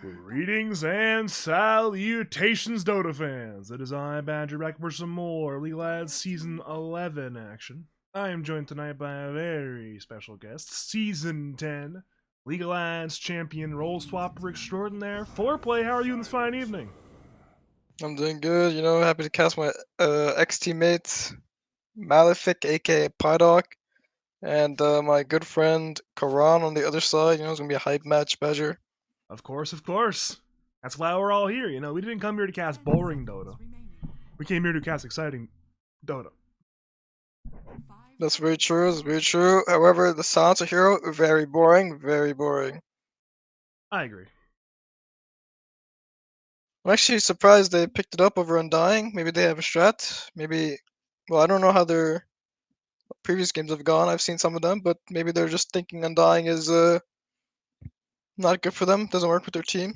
Greetings and salutations, Dota fans! It is I, Badger, back for some more League of Legends Season 11 action. I am joined tonight by a very special guest, Season 10, League of Legends champion, role swapper extraordinaire, Fourplayy. How are you in this fine evening? I'm doing good, happy to cast my ex-teammates, Malefic, aka Pydoc, and my good friend Karan on the other side. It's gonna be a hype match, Badger. Of course, of course. That's why we're all here, We didn't come here to cast boring Dota. We came here to cast exciting Dota. That's very true, that's very true. However, the Sansa hero, very boring, very boring. I agree. I'm actually surprised they picked it up over Undying. Maybe they have a strat. Maybe, well, I don't know how their previous games have gone. I've seen some of them, but maybe they're just thinking Undying is not good for them, doesn't work with their team.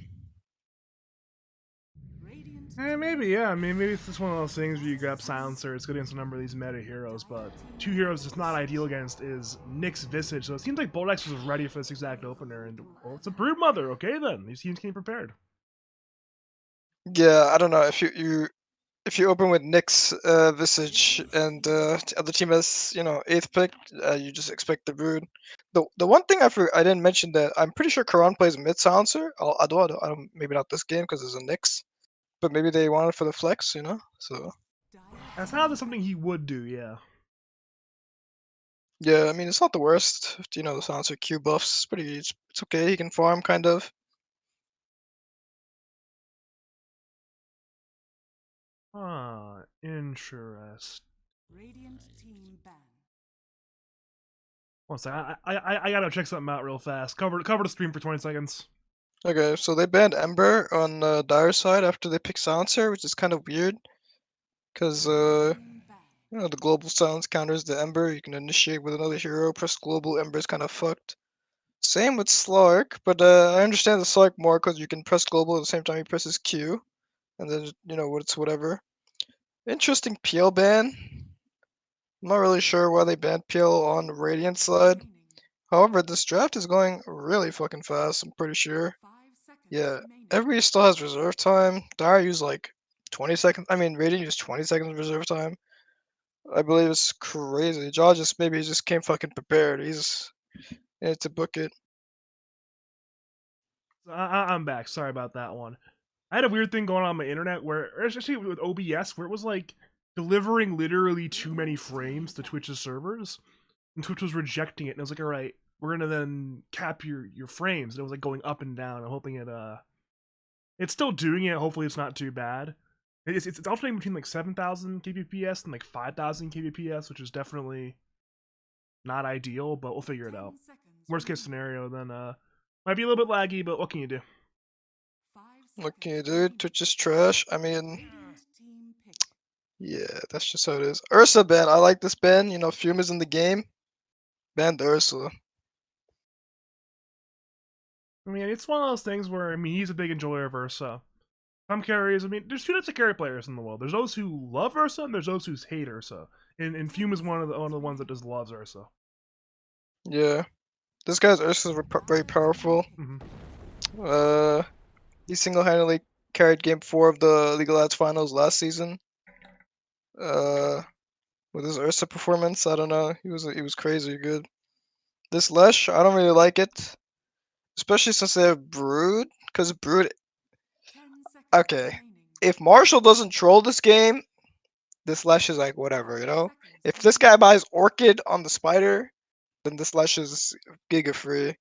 Maybe, yeah. I mean, maybe it's just one of those things where you grab Silencer, it's good against a number of these meta heroes, but two heroes it's not ideal against is Nyx Visage, so it seems like Bodex was ready for this exact opener, and, well, it's a Brood Mother, okay then. These teams came prepared. Yeah, I don't know if you open with Nyx Visage and the other team has 8th pick, you just expect the Brood. The one thing I didn't mention that I'm pretty sure Karan plays mid silencer. I don't maybe not this game because there's a Nyx, but maybe they want it for the flex. So That's how that's something he would do, yeah. yeah, I mean it's not the worst. The silencer Q buffs, it's okay. He can farm kind of. Ah, interest. One second, I gotta check something out real fast. Cover the stream for 20 seconds. Okay, so they banned Ember on Dire side after they picked silencer, which is kind of weird because the global silence counters the Ember. You can initiate with another hero, press global, Ember's kind of fucked. Same with Slark, but I understand the Slark more because you can press global at the same time he presses Q, and then, it's whatever. Interesting PL ban. I'm not really sure why they banned PL on Radiant side. However, this draft is going really fucking fast, I'm pretty sure. Yeah, everybody still has reserve time. Dire used like 20 seconds. I mean, Radiant used 20 seconds of reserve time. I believe it's crazy. Jaw just maybe he just came fucking prepared. He's in to book it. I'm back. Sorry about that one. I had a weird thing going on my internet where, especially with OBS, where it was like delivering literally too many frames to Twitch's servers, and Twitch was rejecting it. And I was like, all right, we're gonna then cap your frames. And it was like going up and down. I'm hoping it's still doing it. Hopefully, it's not too bad. It's alternating between like 7,000 kbps and like 5,000 kbps, which is definitely not ideal, but we'll figure it out. Worst case scenario, then might be a little bit laggy, but what can you do? What can you do? Twitch is trash. I mean, yeah, that's just how it is. Ursa ban. I like this ban. Fume is in the game. Banned Ursa. I mean, it's one of those things where, I mean, he's a big enjoyer of Ursa. Some carriers, I mean, there's two types of carry players in the world. There's those who love Ursa, and there's those who hate Ursa. And Fume is one of the ones that just loves Ursa. Yeah, this guy's Ursa is very powerful. Mm-hmm. Uh, he single-handedly carried Game 4 of the League of Legends Finals last season. Uh, with his Ursa performance, I don't know. He was crazy good. This Lesh, I don't really like it, especially since they have Brood. Because Brood, okay, if Marshall doesn't troll this game, this Lesh is like whatever. If this guy buys Orchid on the Spider, then this Lesh is giga free.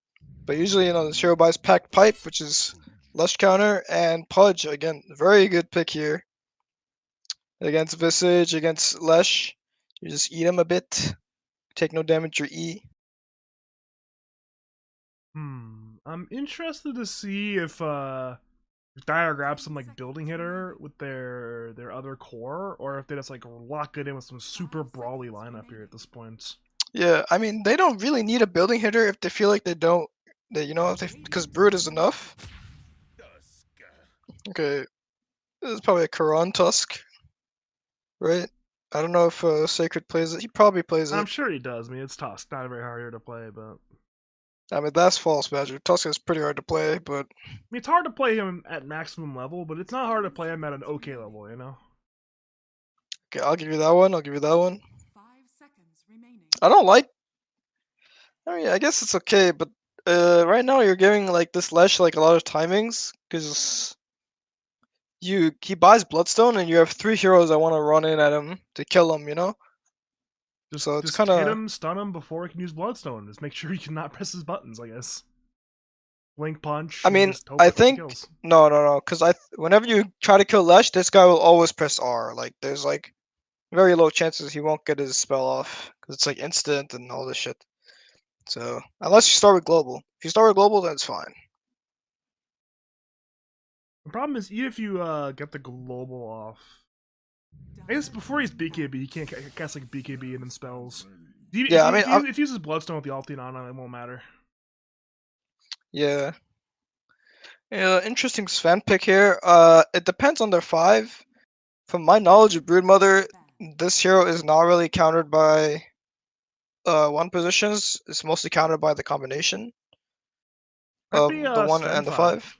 But usually, the hero buys Packed Pipe, which is Lush counter, and Pudge, again, very good pick here. Against Visage, against Lesh, you just eat him a bit, take no damage or E. I'm interested to see if Dire grabs some like building hitter with their other core, or if they just like lock it in with some super brawly lineup here at this point. Yeah, I mean, they don't really need a building hitter if they feel like they don't, because Brood is enough. Okay, this is probably a Karan Tusk, right? I don't know if Sacred plays it. He probably plays I'm it. sure he does. I mean, it's Tusk, not a very hard hero to play, but I mean, that's false, Badger. Tusk is pretty hard to play, but I mean, it's hard to play him at maximum level, but it's not hard to play him at an okay level, you know? okay, I'll give you that one. I'll give you that one. I don't like. I mean, I guess it's okay, but right now you're giving like this Lesh like a lot of timings because he buys Bloodstone and you have 3 heroes that want to run in at him to kill him. You know, Just so it's just kind hit of him, stun him before he can use Bloodstone. Just make sure he cannot press his buttons, I guess. Blink punch I and mean, just hope I it think kills. no, because whenever you try to kill Lesh, this guy will always press R. Like there's like very low chances he won't get his spell off because it's like instant and all this shit. So unless you start with global, if you start with global, then it's fine. The problem is, even if you get the global off, I guess before he's BKB, he can't cast like BKB and then spells. If Yeah, I he, mean, if he, if he uses Bloodstone with the ulti on, it won't matter. yeah, yeah. Interesting Sven pick here. It depends on their 5. From my knowledge of Broodmother, this hero is not really countered by one positions. It's mostly countered by the combination Might be of the 1 Sven and the 5. 5.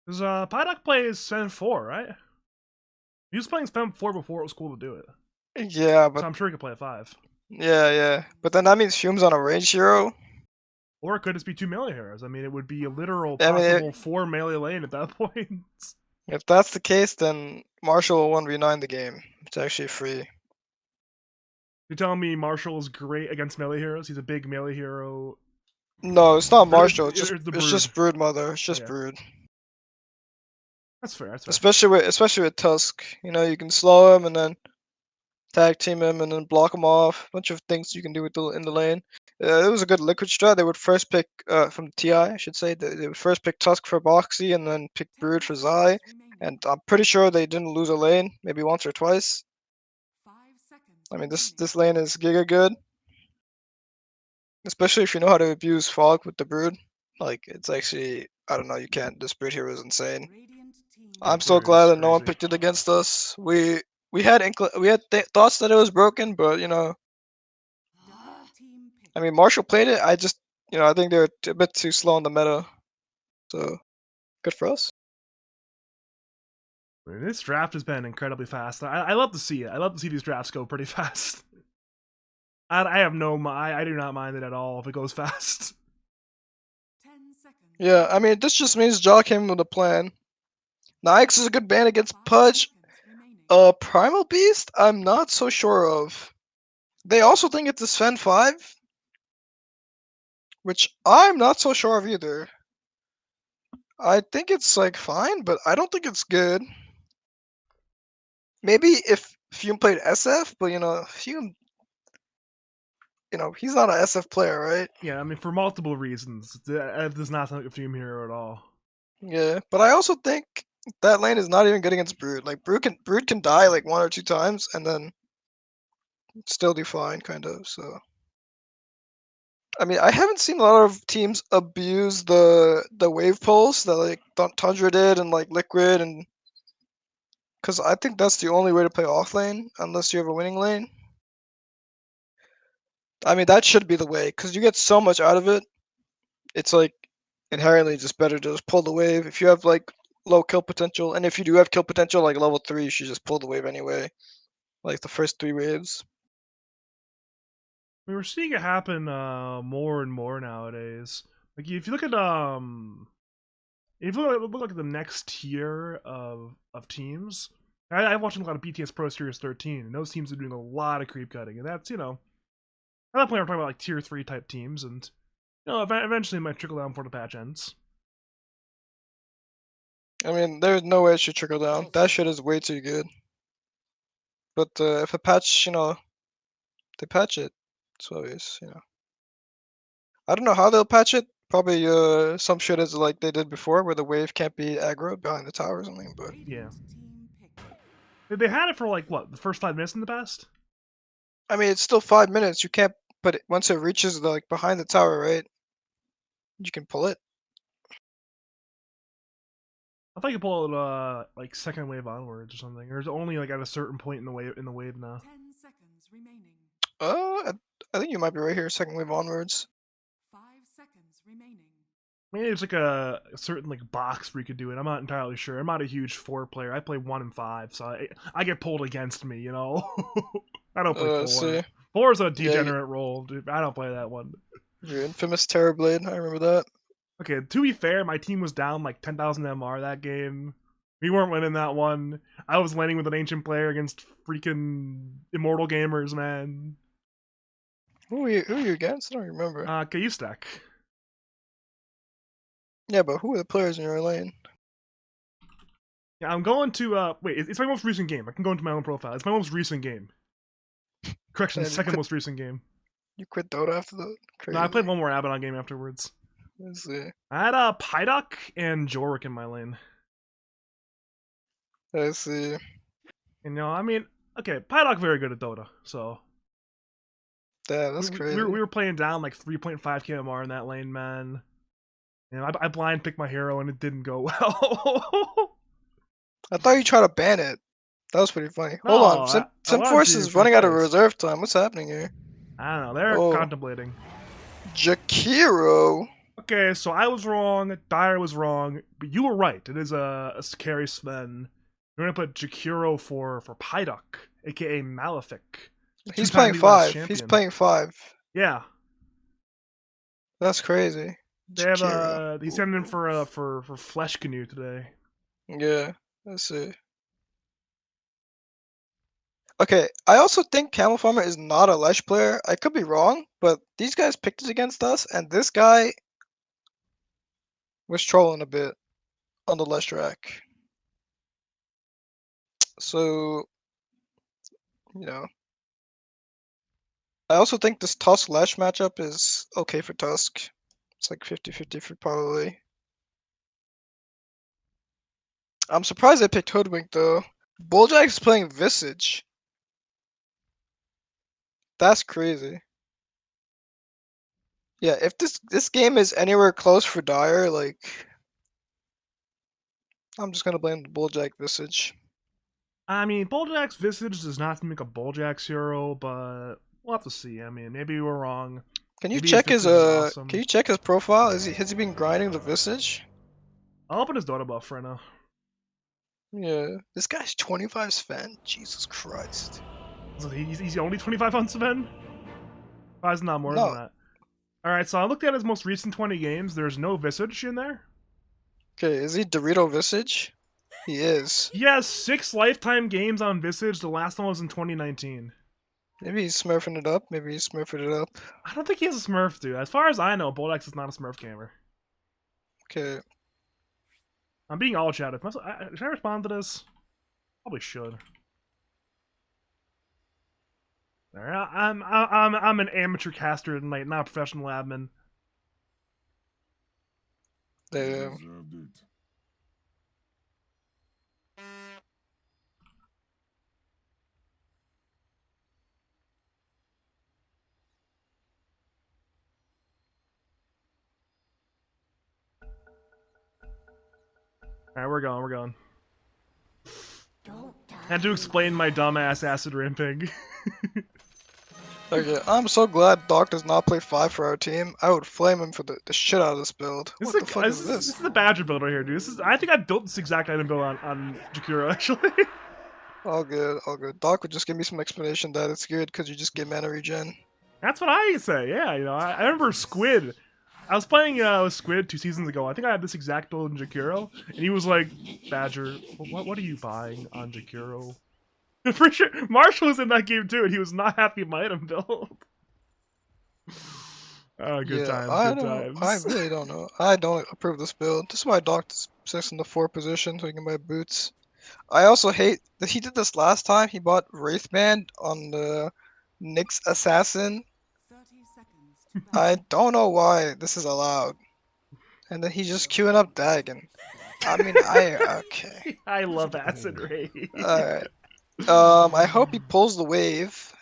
Because Pydock plays Sven 4, right? He was playing Sven 4 before it was cool to do it. Yeah, So but I'm sure he could play a 5. yeah. But then that means Fume's on a range hero. Or it could just be 2 melee heroes. I mean, it would be a literal I mean, possible 4 melee lane at that point. if that's the case, then Marshall will 1v9 the game. It's actually free. You're telling me Marshall is great against melee heroes? He's a big melee hero. No, it's not Or is, Marshall. or is the It's Brood? just Broodmother. It's just Okay. Brood. That's fair, that's fair. Especially with Tusk. You know, you can slow him and then tag team him and then block him off. Bunch of things you can do with in the lane. It was a good liquid strat. They would first pick from TI, I should say. They would first pick Tusk for Boxy and then pick Brood for Zai. And I'm pretty sure they didn't lose a lane, maybe once or twice. I mean, this lane is giga good, especially if you know how to abuse Fog with the Brood. Like it's actually, I don't know, you can't. This Brood hero is insane. Yeah, I'm so Brood glad is that no one crazy. picked it against us. We had thoughts that it was broken, but you know, I mean, Marshall played it. I think they're a bit too slow on the meta. So good for us. I mean, this draft has been incredibly fast. I love to see it. I love to see these drafts go pretty fast. I have I do not mind it at all if it goes fast. Yeah, I mean, this just means Jaw came with a plan. Nyx is a good ban against Pudge. Primal Beast, I'm not so sure of. They also think it's a Sven 5, which I'm not so sure of either. I think it's like fine, but I don't think it's good. Maybe if Fume played SF, but Fume, he's not an SF player, right? Yeah, I mean, for multiple reasons. It does not sound like a Fume hero at all. Yeah, but I also think that lane is not even good against Brood. Like Brood can die like 1 or 2 times and then still do fine, kind of. So I mean, I haven't seen a lot of teams abuse the wave pulse that like Tundra did and like Liquid, and because I think that's the only way to play off lane unless you have a winning lane. I mean, that should be the way because you get so much out of it. It's like inherently just better to just pull the wave if you have like low kill potential, and if you do have kill potential like level 3, you should just pull the wave anyway, like the first 3 waves. I mean, we're seeing it happen more and more nowadays. Like if you look at if you look at the next tier of teams, I'm watching a lot of BTS Pro Series 13, and those teams are doing a lot of creep cutting, and that's at that point we're talking about like tier 3 type teams, and eventually it might trickle down before the patch ends. I mean, there's no way it should trickle down. That shit is way too good. But if a patch, they patch it. So it's. I don't know how they'll patch it. Probably some shit is like they did before, where the wave can't be aggro behind the tower or something. But Yeah, they had it for like what the first 5 minutes in the past. I mean, it's still 5 minutes. You can't. But once it reaches the, like behind the tower, right? You can pull it. I thought you could pull it like second wave onwards or something. Or is it only like at a certain point in the wave now? 10 seconds remaining. I think you might be right here. Second wave onwards. 5 seconds remaining. Maybe it's like a certain like box where you could do it. I'm not entirely sure. I'm not a huge 4 player. I play 1 and 5, so I get pulled against me. You know, I don't play 4. See. 4 is a Yeah, degenerate role. Dude. I don't play that one. your infamous Terrorblade. I remember that. Okay, to be fair, my team was down like 10,000 MR that game. We weren't winning that one. I was landing with an ancient player against freaking immortal gamers, man. Who are you against? I don't remember. KU stack. Yeah, but who are the players in your lane? Yeah, I'm going to wait. It's my most recent game. I can go into my own profile. It's my most recent game. Correction, And second most recent game. You quit Dota after that? Crazy. No, I played one more Abaddon game afterwards. Let's see. I had Pyduck and Jorik in my lane. Let's see. And, you know, I mean, okay, Pyduck very good at Dota, so Damn, that's crazy. we were playing down like 3.5 KMR in that lane, man. And I blind picked my hero and it didn't go well. I thought you tried to ban it. That was pretty funny. No, Hold on, I wanted Simpforce to is for running out of points. reserve time. What's happening here? I don't know. They're Oh. contemplating. Jakiro. Okay, so I was wrong. Dyer was wrong, but you were right. It is a scary Sven. You're gonna put Jakiro for Pyduck, aka Malefic. He's Two-time playing League 5. champion. He's playing 5. Yeah, That's crazy. they have Jakiro. he's sending in for Flesh Canoe today. Yeah, let's see. Okay, I also think Camel Farmer is not a Lesh player. I could be wrong, but these guys picked it against us, and this guy was trolling a bit on the Lesh track. So, you know. I also think this Tusk Lesh matchup is okay for Tusk. It's like 50-50 for probably. I'm surprised they picked Hoodwink though. Bulljack is playing Visage. That's crazy. Yeah, if this game is anywhere close for Dyer, like I'm just gonna blame the Bulljack Visage. I mean, Bulljack's Visage does not make a Bulljack's hero, but we'll have to see. I mean, maybe we're wrong. Can you Maybe check his Visage is awesome. Can you check his profile? Has he been grinding the Visage? I'll open his Dota buff right now. Yeah, this guy's 25 Sven. Jesus Christ. So he's only 25 on Sven? Why is not more No. than that? Alright, so I looked at his most recent 20 games. There's no Visage in there. Okay, is he Dorito Visage? He is. He has 6 lifetime games on Visage. The last one was in 2019. Maybe he's smurfing it up. Maybe he's smurfing it up. I don't think he has a Smurf, dude. As far as I know, Bulldex is not a Smurf gamer. Okay. I'm being all chatted. Should I respond to this? Probably should. I'm an amateur caster tonight, not a professional admin. Damn. Alright, we're going. Had to explain my dumbass acid ramping. Okay, I'm so glad Doc does not play 5 for our team. I would flame him for the shit out of this build. What the fuck is this? This is the Badger build right here, dude. I think I built this exact item build on Jakiro, actually. All good, all good. Doc would just give me some explanation that it's good because you just get mana regen. That's what I say, yeah, you know. I remember Squid. I was playing with Squid 2 seasons ago. I think I had this exact build in Jakiro, and he was like, Badger, what are you buying on Jakiro? I'm pretty sure Marshall was in that game too, and he was not happy with my item build. Oh, good times. I really don't know. I don't approve this build. This is why Doc sits in the 4 position so he can buy boots. I also hate that he did this last time. He bought Wraithband on the Nyx Assassin. 30 seconds to I don't know why this is allowed. And then he's just queuing up Dagon. I mean, okay. I love Acid Raid. Alright. I hope he pulls the wave.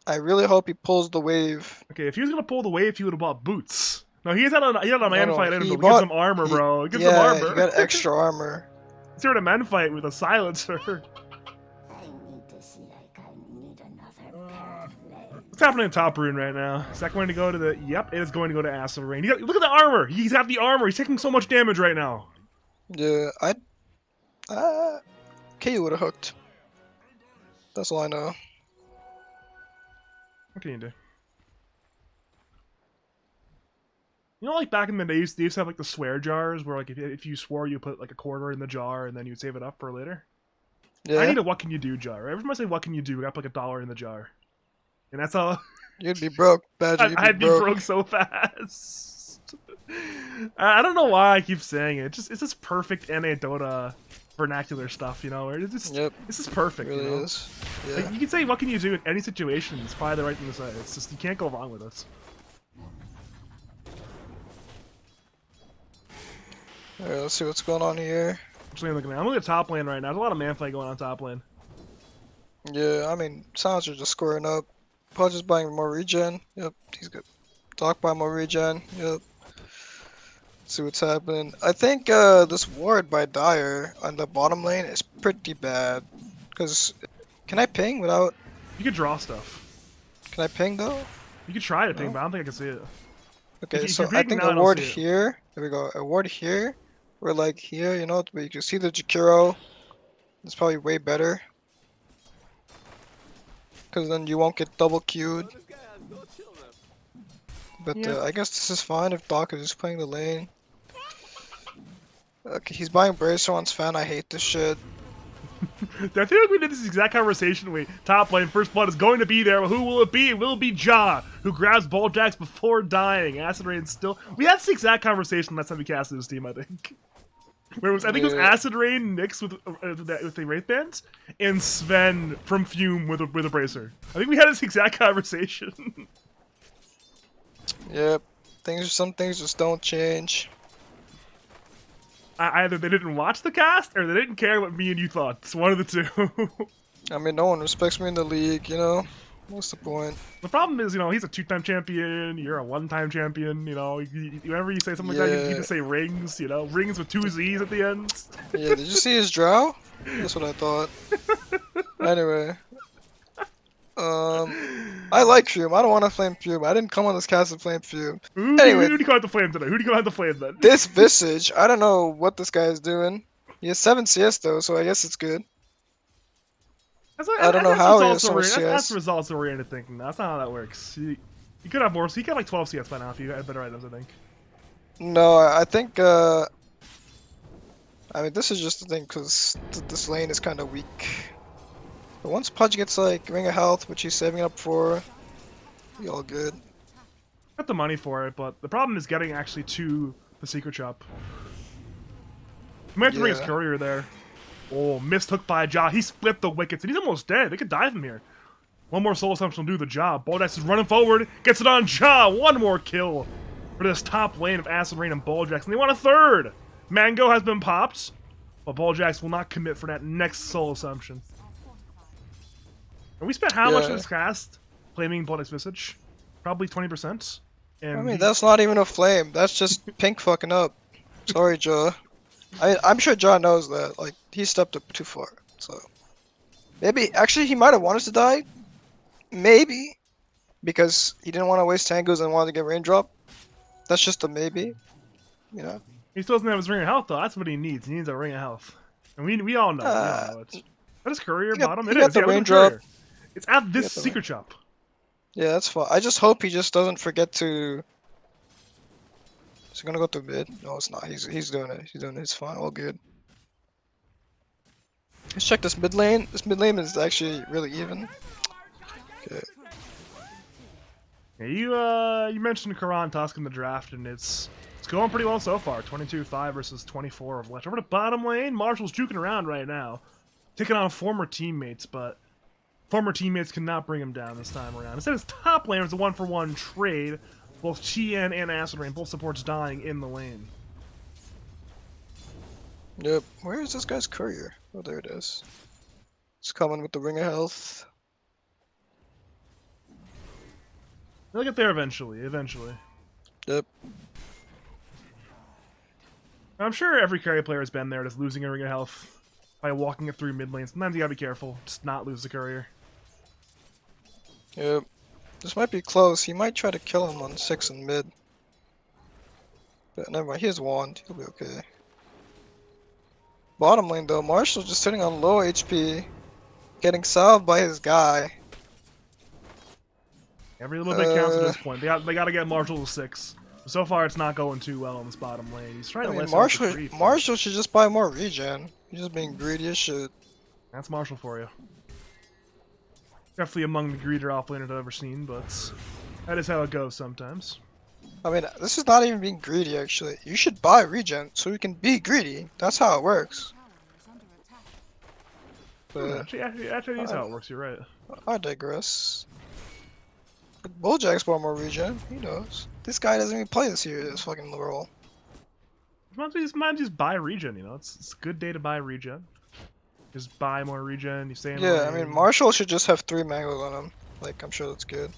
I really hope he pulls the wave. Okay, if he was gonna pull the wave, he would have bought boots. No, he had a man No, fight item, he but it gives bought. him armor, he- bro. It gives him yeah, armor. he got extra armor. He's here to man fight with a silencer. I need to see like I need another pair of legs. What's happening in top rune right now? Is that going to go to the? Yep, it is going to go to Acid Rain. Look at the armor. He's got the armor. He's taking so much damage right now. Yeah, KU would have hooked. That's all I know. What can you do? You know, like back in the days, they used to have like the swear jars, where like if you swore, you put like a quarter in the jar and then you'd save it up for later. Yeah, I need a what can you do jar. Every time I say what can you do, I got to put like $1 in the jar, and that's all. you'd be broke, Badger. I'd be broke so fast. I don't know why I keep saying it. It's just perfect anecdota vernacular stuff, you know. Where it's just Yep, this is perfect. it really you know? is. Yeah. Like, you can say what can you do in any situation. It's probably the right thing to say. It's just you can't go wrong with this. Alright, let's see what's going on here. I'm looking at top lane right now. There's a lot of man fight going on top lane. Yeah, I mean, Sounds are just scoring up. Pudge is buying more regen. Yep, he's good. Doc buy more regen. Yep. See what's happening. I think this ward by Dire on the bottom lane is pretty bad. Cause can I ping without? You could draw stuff. Can I ping though? You could try to ping, No. but I don't think I can see it. Okay, If so you're I pinging think now, I a don't ward see it. here. There we go. A ward here. Or like here, you know, where you can see the Jakiro. It's probably way better. Cause then you won't get double queued. But Yeah. I guess this is fine if Doc is just playing the lane. Okay, he's buying Bracer on Sven. I hate this shit. I feel like we did this exact conversation. Wait, top lane, first blood is going to be there. But who will it be? Will it be Ja, who grabs Bulljax before dying? Acid Rain still. We had this exact conversation last time we casted this team, I think. Where it was, I think it was Yeah. Acid Rain, Nyx with the Wraith Band, and Sven from Fume with a Bracer. I think we had this exact conversation. Yep. Some things just don't change. Either they didn't watch the cast, or they didn't care what me and you thought. It's one of the two. I mean, no one respects me in the league, you know? What's the point? The problem is, you know, he's a 2-time champion, you're a 1-time champion, you know, whenever you say something like that, you Yeah. just say rings, you know, rings with 2 Z's at the end. Yeah, did you see his drow? That's what I thought. Anyway. I like Fume. I don't want to flame Fume. I didn't come on this cast to flame Fume. Who Anyway. do you call out the flame today? Who do you call out the flame then? This Visage, I don't know what this guy is doing. He has 7 CS though, so I guess it's good. I don't know how he has so much That's CS. results oriented thinking. That's not how that works. He could have more. He could have like 12 CS by now if he had better items, I think. No, I think, I mean, this is just the thing, because this lane is kind of weak. But once Pudge gets, like, Ring of Health, which he's saving up for, be all good. Got the money for it, but the problem is getting actually to the secret shop. He might have to bring his Yeah. courier there. Oh, missed hook by Ja. He split the wickets, and he's almost dead. They could die from here. One more soul assumption will do the job. Bulljax is running forward, gets it on Ja. One more kill for this top lane of Acid Rain and Bulljax, and they want a third. Mango has been popped, but Bulljax will not commit for that next soul assumption. And we spent how much Yeah. in this cast flaming Bulljax Visage? Probably 20%. And I mean, that's not even a flame. That's just pink fucking up. Sorry, Jaw. I'm sure Jaw knows that. Like, he stepped up too far. So maybe, actually, he might have wanted to die. Maybe. Because he didn't want to waste tangos and wanted to get raindrop. That's just a maybe. You know? he still doesn't have his ring of health, though. That's what he needs. He needs a ring of health. And we all know. We all know it. That is courier he got- bottom. he It got is. the Yeah, look at raindrop. courier. It's at this got the secret shop. Yeah, that's fine. I just hope he just doesn't forget to. Is he gonna go to mid? No, it's not. He's doing it. He's doing it. It's fine. All good. Let's check this mid lane. This mid lane is actually really even. Okay. Yeah, you mentioned Karan Tusk in the draft, and it's going pretty well so far. 22-5 versus 24 of left. Over to bottom lane, Marshall's juking around right now, taking on former teammates, but former teammates cannot bring him down this time around. Instead, his top laner is a 1-for-1 trade. Both Tien and Acid Rain, both supports dying in the lane. Yep. Where is this guy's courier? Oh, there it is. It's coming with the ring of health. They'll get there eventually. Yep. I'm sure every carry player has been there, just losing a ring of health by walking it through mid lane. Sometimes you gotta be careful, just not lose the courier. Yep. This might be close. He might try to kill him on 6 and mid. But never mind, he has wand. He'll be okay. Bottom lane though, Marshall's just sitting on low HP, getting salved by his guy. Every little bit counts at this point. They gotta get Marshall to 6. So far, it's not going too well on this bottom lane. He's trying I to mean, let someone for creep. Marshall should just buy more regen. He's just being greedy as shit. That's Marshall for you. Definitely among the greedier offlaners I've ever seen, but that is how it goes sometimes. I mean, this is not even being greedy actually. You should buy regen so you can be greedy. That's how it works. But Actually, that's how it works. You're right. I digress. But Bulljack's bought more regen. He knows. This guy doesn't even play this year. This fucking role. Might just buy regen. You know, it's a good day to buy regen. Just buy more regen. You stay in Yeah, I lane. mean, Marshall should just have 3 mangoes on him. Like, I'm sure that's good.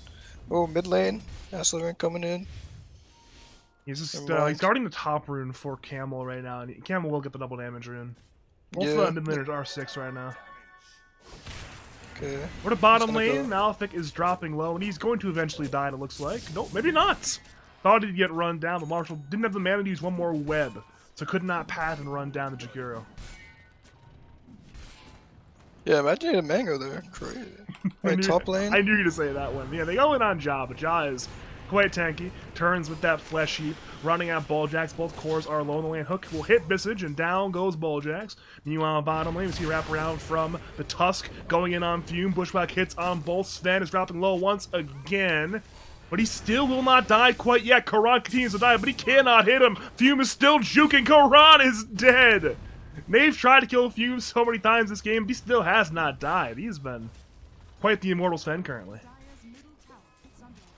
Oh, mid lane. Aslan coming in. He's just Never mind. he's guarding the top rune for Camel right now, and Camel will get the double damage rune. Both Yeah. mid laners are 6 right now. Okay. We're the bottom gonna lane. go. Malefic is dropping low, and he's going to eventually die, it looks like. Nope, maybe not. Thought he'd get run down, but Marshall didn't have the mana to use one more web, so could not path and run down the Jakiro. Yeah, imagine a mango there. Crazy. Right, top lane. I knew you to say that one. Yeah, they go in on Ja, but Ja is quite tanky. Turns with that flesh heap, running at Bulljacks. Both cores are low in the lane. Hook will hit Visage, and down goes Bulljacks. Meanwhile, bottom lane, we see wrap around from the Tusk, going in on Fume. Bushwhack hits on both. Sven is dropping low once again, but he still will not die quite yet. Karan continues to die, but he cannot hit him. Fume is still juking. Karan is dead. They've tried to kill Fume so many times this game, but he still has not died. He's been quite the immortal Sven currently.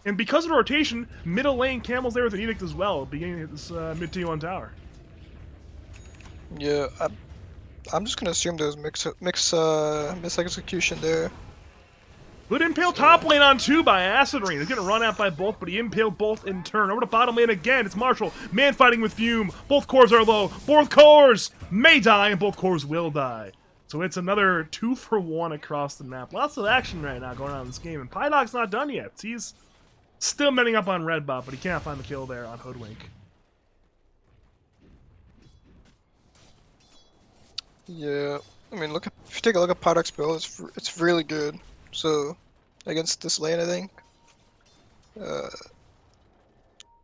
And because of the rotation, middle lane Camel's there with an Edict as well, beginning of this mid T1 tower. Yeah, I'm just gonna assume there's mis-execution there. Good impale top lane on 2 by Acid Rain. He's getting run out by both, but he impaled both in turn. Over to bottom lane again, it's Marshall. Man fighting with Fume. Both cores are low. Both cores may die, and both cores will die. So it's another 2-for-1 across the map. Lots of action right now going on in this game, and Pydoc's not done yet. He's still mending up on red buff, but he can't find the kill there on Hoodwink. Yeah, I mean, if you take a look at Pydoc's build, it's really good. So, against this lane, I think,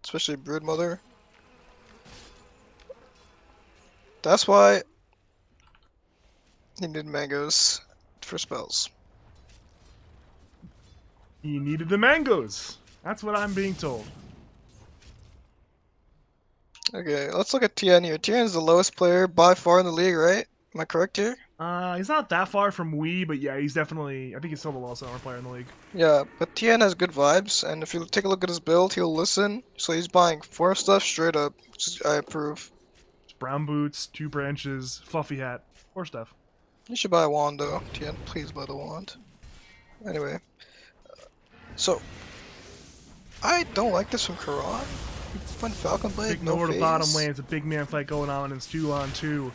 especially Broodmother, that's why he needed mangoes for spells. He needed the mangoes. That's what I'm being told. Okay, let's look at TN here. TN is the lowest player by far in the league, right? Am I correct here? He's not that far from Wii, but yeah, he's definitely, I think he's still the lowest number player in the league. Yeah, but TN has good vibes, and if you take a look at his build, he'll listen. So he's buying 4 stuff straight up, which I approve. Just brown boots, 2 branches, fluffy hat, 4 stuff. You should buy a wand though, TN. Please buy the wand. Anyway, so I don't like this from Karan. Fun Falcon Blade, Big no lower to phase. bottom lane, it's a big man fight going on, and it's 2-on-2.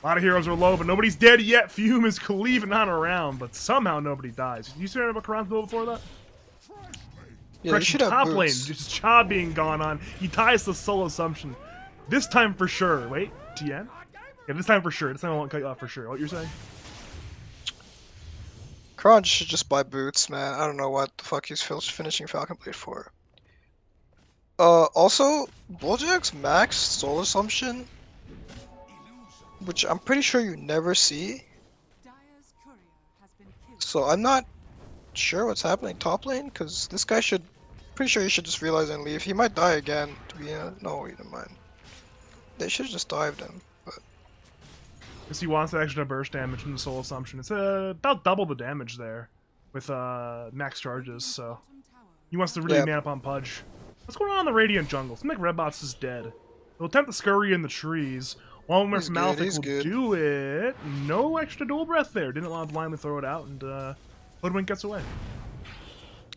A lot of heroes are low, but nobody's dead yet. Fume is cleaving on around, but somehow nobody dies. You see about Karan's build before that? Yeah, you Correction, should have top boots. lane, just Cha being gone on. He ties the solo assumption. This time for sure. Wait, TN? Yeah, this time for sure. This time I won't cut you off for sure. What you're saying? Karan should just buy boots, man. I don't know what the fuck he's finishing Falcon Blade for. Also, Bulljack's max soul assumption, which I'm pretty sure you never see. Dire's courier has been killed. So I'm not sure what's happening top lane, because this guy should, pretty sure he should just realize and leave. He might die again, to be no, wait, never mind. They should have just dived him, but Because he wants that extra burst damage from the soul assumption. It's about double the damage there with max charges, so Bottom tower he wants to really Yeah. man up on Pudge. What's going on in the Radiant jungle? Seems like Redbots is dead. He'll attempt the scurry in the trees. One more He's from good, Malefic he's will good. do it. No extra dual breath there. Didn't want to blindly throw it out, and Hoodwink gets away.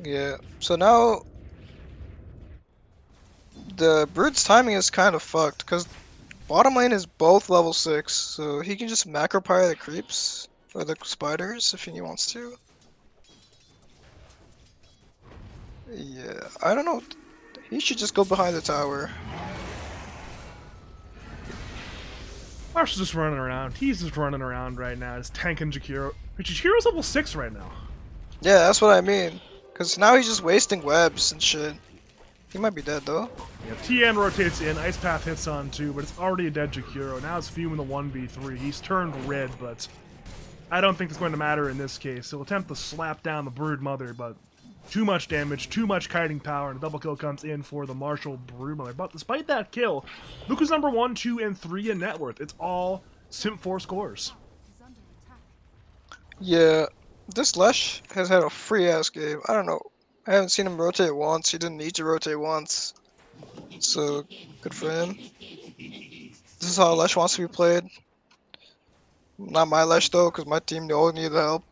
yeah. So now the Brood's timing is kind of fucked, because bottom lane is both level 6, so he can just macro pyre the creeps or the spiders if he wants to. Yeah, I don't know. He should just go behind the tower. Marshall's just running around. He's just running around right now. Just tanking Jakiro. Jakiro's level 6 right now. Yeah, that's what I mean. Cause now he's just wasting webs and shit. He might be dead though. Yeah, TN rotates in. Ice Path hits on 2, but it's already a dead Jakiro. Now it's Fume in the 1v3. He's turned red, but I don't think it's going to matter in this case. He'll attempt to slap down the Brood Mother, but too much damage, too much kiting power, and a double kill comes in for the Marshall Brood Mother. But despite that kill, look who's number 1, 2, and 3 in net worth. It's all Simpforce scores. Is under attack. Yeah, this Lesh has had a free ass game. I don't know. I haven't seen him rotate once. He didn't need to rotate once. So good for him. This is how Lesh wants to be played. Not my Lesh though, because my team all need the help.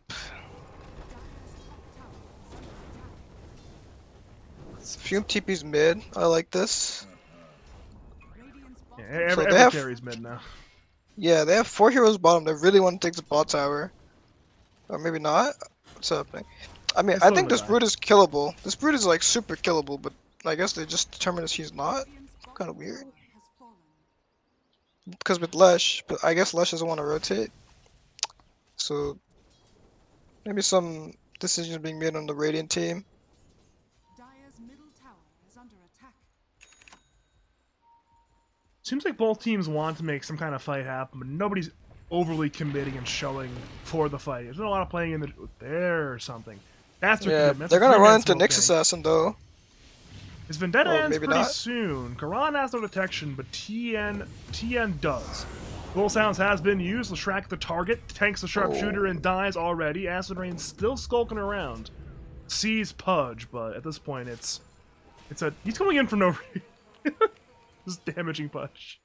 Fume TP's mid. I like this. Radiant's Yeah, bottom every, So they every have- carry's mid now. Yeah, they have 4 heroes bottom. They really want to take the bot tower. Or maybe not. What's happening? I mean, It's I still think gonna this die. brood is killable. This brood is like super killable, but I guess they just determined that he's not. Radiant's bottom Kind of weird. tower has fallen. Because with Lesh, but I guess Lesh doesn't want to rotate. So maybe some decisions being made on the Radiant team. Dire's middle tower is under attack. Seems like both teams want to make some kind of fight happen, but nobody's overly committing and showing for the fight. There's been a lot of playing in the there or something. That's their Yeah, commitment. they're That's a gonna run three-man into smoke Nyx gang. Assassin though. His Vendetta Or ends maybe pretty not. soon. Karan has no detection, but TN does. Full Sounds has been used. Leshrac the target, tanks the sharpshooter and dies already. Acid Rain's still skulking around. Sees Pudge, but at this point it's he's coming in for no reason. Just damaging Pudge.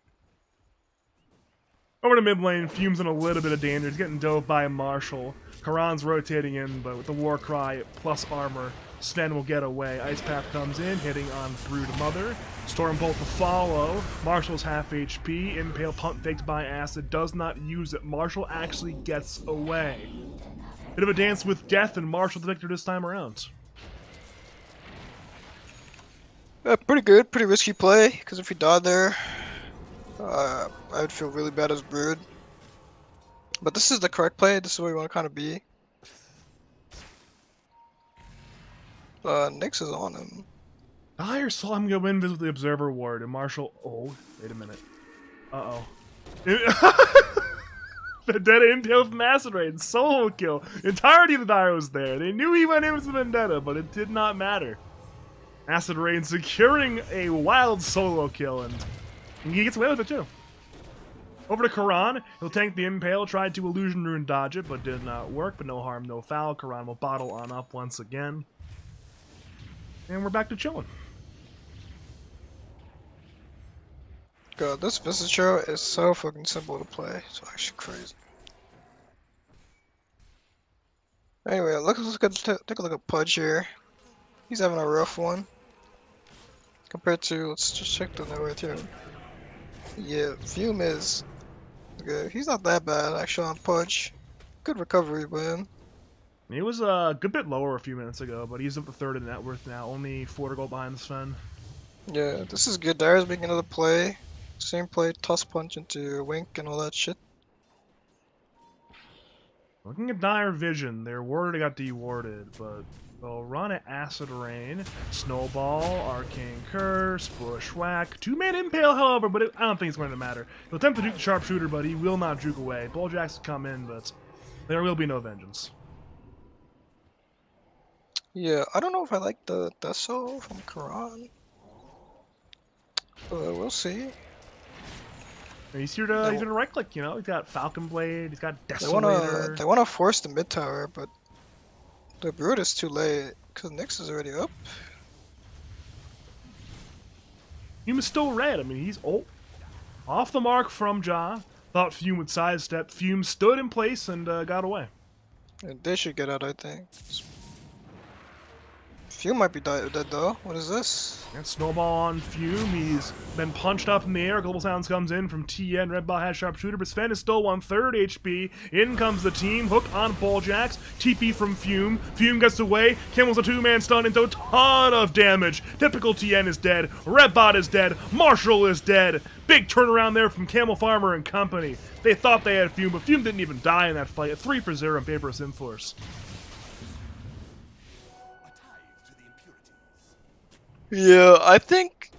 Over to mid lane, Fume's in a little bit of danger. He's getting dove by Marshall. Karan's rotating in, but with the War Cry plus armor, Sven will get away. Ice Path comes in, hitting on Brood Mother. Stormbolt to follow. Marshall's half HP. Impale pump faked by Acid. Does not use it. Marshall actually gets away. Bit of a dance with death, and Marshall the victor this time around. Pretty good, pretty risky play. Because if he died there, I would feel really bad as Brood. But this is the correct play. This is where you want to kind of be. Nyx is on him. Dyer saw him go in with the Observer Ward, and Marshall... Oh, wait a minute. Uh-oh. Vendetta Impale from Acid Rain. Solo kill. Entirety of the Dyer was there. They knew he went in with the Vendetta, but it did not matter. Acid Rain securing a wild solo kill, and he gets away with it too. Over to Karan. He'll tank the Impale, tried to Illusion Rune dodge it, but did not work. But no harm, no foul. Karan will bottle on up once again. And we're back to chilling. God, this Visitor is so fucking simple to play. It's actually crazy. Anyway, take a look at Pudge here. He's having a rough one. Compared to, let's just check the net worth here. Yeah, Fume is good. He's not that bad actually on Pudge. Good recovery by him. He was a good bit lower a few minutes ago, but he's up to third in net worth now. Only 4 to go behind the Sven. Yeah, this is good. Dyer's making another play. Same play, toss punch into Wink and all that shit. Looking at Dire Vision, their warder got dewarded, but they'll run at Acid Rain, Snowball, Arcane Curse, Bushwhack, 2-man Impale, however, but I don't think it's going to matter. He'll attempt to juke the Sharpshooter, but he will not juke away. Bulljacks will come in, but there will be no vengeance. Yeah, I don't know if I like the Deso from Karan. But we'll see. He's here to he's gonna right click, you know. He's got Falcon Blade, he's got They Desolator. wanna force the mid tower, but the Brood is too late because Nyx is already up. Fume is still red. I mean, he's off the mark from Ja. Thought Fume would sidestep. Fume stood in place and got away. And they should get out, I think. Fume might be dead though. What is this? And Snowball on Fume. He's been punched up in the air. Global Sounds comes in from TN. Red Ball has Sharpshooter, but Sven is still 1/3 HP. In comes the team. Hook on Bulljax. TP from Fume. Fume gets away. Kimmel's a two-man stun into a ton of damage. Typical TN is dead. Redbot is dead. Marshall is dead. Big turnaround there from Camel Farmer and company. They thought they had Fume, but Fume didn't even die in that fight. A 3-for-0 in paper of Simpforce. Yeah, I think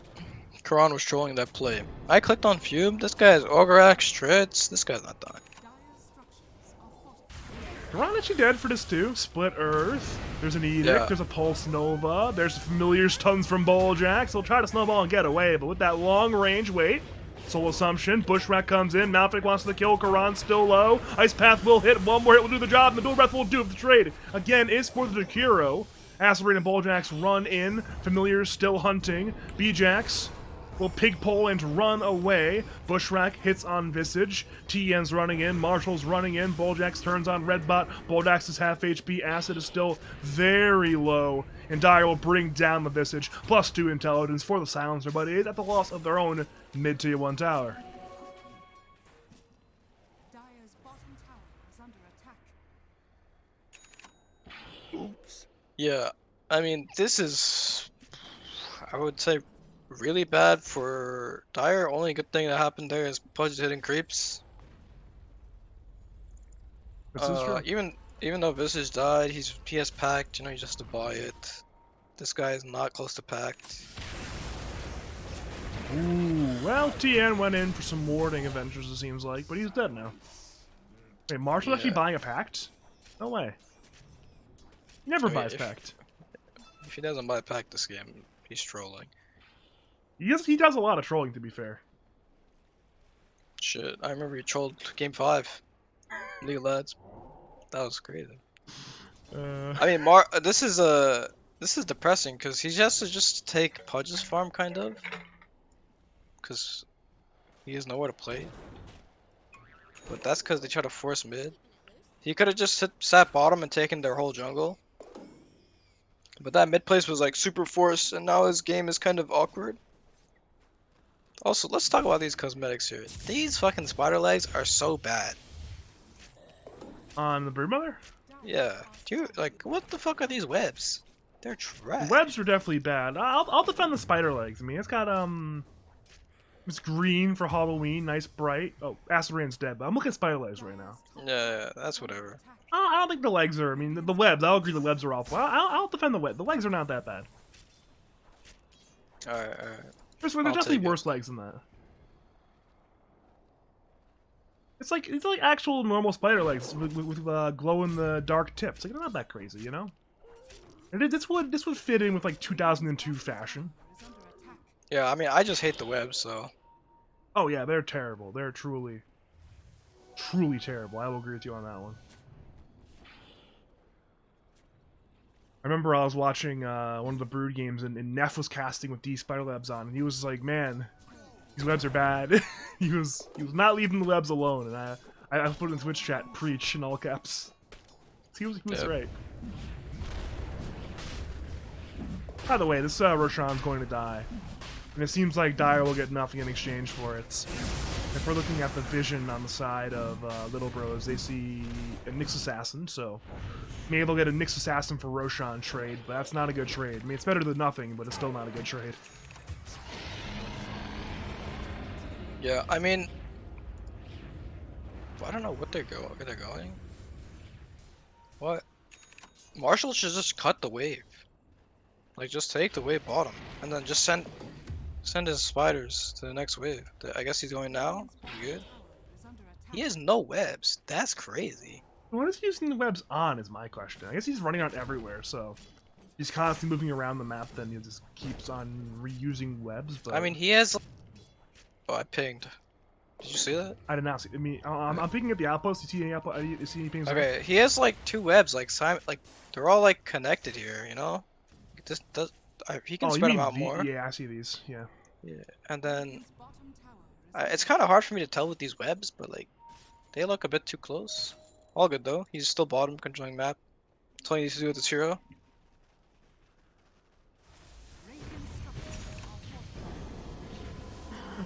Karan was trolling that play. I clicked on Fume. This guy has Ogre Strits. This guy's not dying. Dire's structures are fortified. Karan actually dead for this too. Split Earth. There's an Edict. Yeah. There's a Pulse Nova. There's familiar stuns from Bulljax. He'll try to snowball and get away, but with that long range wait. Soul Assumption. Bushwhack comes in. Malphite wants to kill. Karan still low. Ice Path will hit. One more hit will do the job. And the Dual Breath will do the trade. Again, is for the Jakiro. Asteroid and Bulljax run in. Familiars still hunting. Bjax will pigpole and run away. Bushwhack hits on Visage. TN's running in. Marshall's running in. Bulljax turns on Redbot. Bulljax is half HP. Acid is still very low. And Dire will bring down the Visage. +2 intelligence for the Silencer, but it is at the loss of their own mid-tier 1 tower. Dire's bottom tower is under attack. Yeah, I mean, this is, I would say, really bad for Dire. Only good thing that happened there is Pudge hitting creeps. This is true. Even though Visage died, he has packed. You know, he just to buy it. This guy is not close to packed. Ooh, well, TN went in for some warding Avengers, it seems like, but he's dead now. Wait, Marshall's actually buying a pact? No way. He never I mean, buys pact. If he doesn't buy pack this game, he's trolling. He does a lot of trolling, to be fair. Shit, I remember he trolled Game 5. League of Legends. That was crazy. I mean, this is depressing because he has to just take Pudge's farm, kind of. Because he has nowhere to play. But that's because they try to force mid. He could have just sat bottom and taken their whole jungle. But that mid place was like super forced, and now his game is kind of awkward. Also, let's talk about these cosmetics here. These fucking spider legs are so bad. On the Broodmother? Yeah. Dude, like, what the fuck are these webs? They're trash. The webs are definitely bad. I'll defend the spider legs. I mean, it's got, it's green for Halloween, nice bright. Oh, Acid Rain's dead, but I'm looking at spider legs right now. Yeah, that's whatever. I don't think the legs are, I mean, the webs, I'll agree the webs are awful. I'll defend the web. The legs are not that bad. Alright. There's I'll definitely take it. worse legs than that. It's like actual normal spider legs with glow in the dark tips. Like, they're not that crazy, you know. And this would fit in with like 2002 fashion. Is under attack. Yeah, I mean, I just hate the webs, so. Oh yeah, they're terrible. They're truly terrible. I will agree with you on that one. I remember I was watching one of the Brood games, and Neff was casting with these spider webs on, and he was like, "Man, these webs are bad." he was not leaving the webs alone, and I put in Twitch chat, "Preach" in all caps. He was Yep. right. By the way, this Roshan's going to die, and it seems like Dire will get nothing in exchange for it. If we're looking at the vision on the side of Little Bros, they see a Nyx Assassin, so maybe they'll get a Nyx Assassin for Roshan trade, but that's not a good trade. I mean, it's better than nothing, but it's still not a good trade. Yeah, I mean, I don't know where they're going. What? Marshall should just cut the wave. Like, just take the wave bottom, and then just send his spiders to the next wave. I guess he's going now. You good? Is under attack. He has no webs. That's crazy. What is he using the webs on is my question. I guess he's running around everywhere, so he's constantly moving around the map, then he just keeps on reusing webs, but I mean, he has. Oh, I pinged. Did you see that? I did not see. I mean, I'm picking at the outpost. You see any outpost? You see any pings? Okay, he has like 2 webs, like they're all like connected here, you know. This does. He can Oh, you spread mean them out more. Yeah, I see these. Yeah. Yeah, and then His bottom tower is it's kind of hard for me to tell with these webs, but like they look a bit too close. All good though. He's still bottom controlling map. That's all he needs to do with this hero.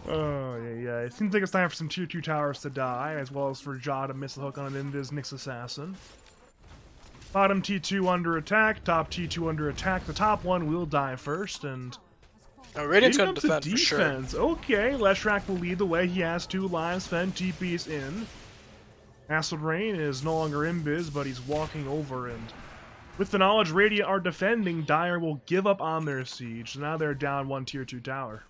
Oh, yeah. It seems like it's time for some tier 2 towers to die, as well as for Jaw to miss the hook on an Invis Nyx Assassin. Bottom T2 under attack, top T2 under attack. The top one will die first, and Now, Radiant's here gonna comes the defend for sure. defense. Okay, Leshrac will lead the way. He has 2 lives. Fen TP's in. Acid Rain is no longer Invis, but he's walking over, and with the knowledge Radiant are defending, Dire will give up on their siege. So now they're down 1 tier 2 tower.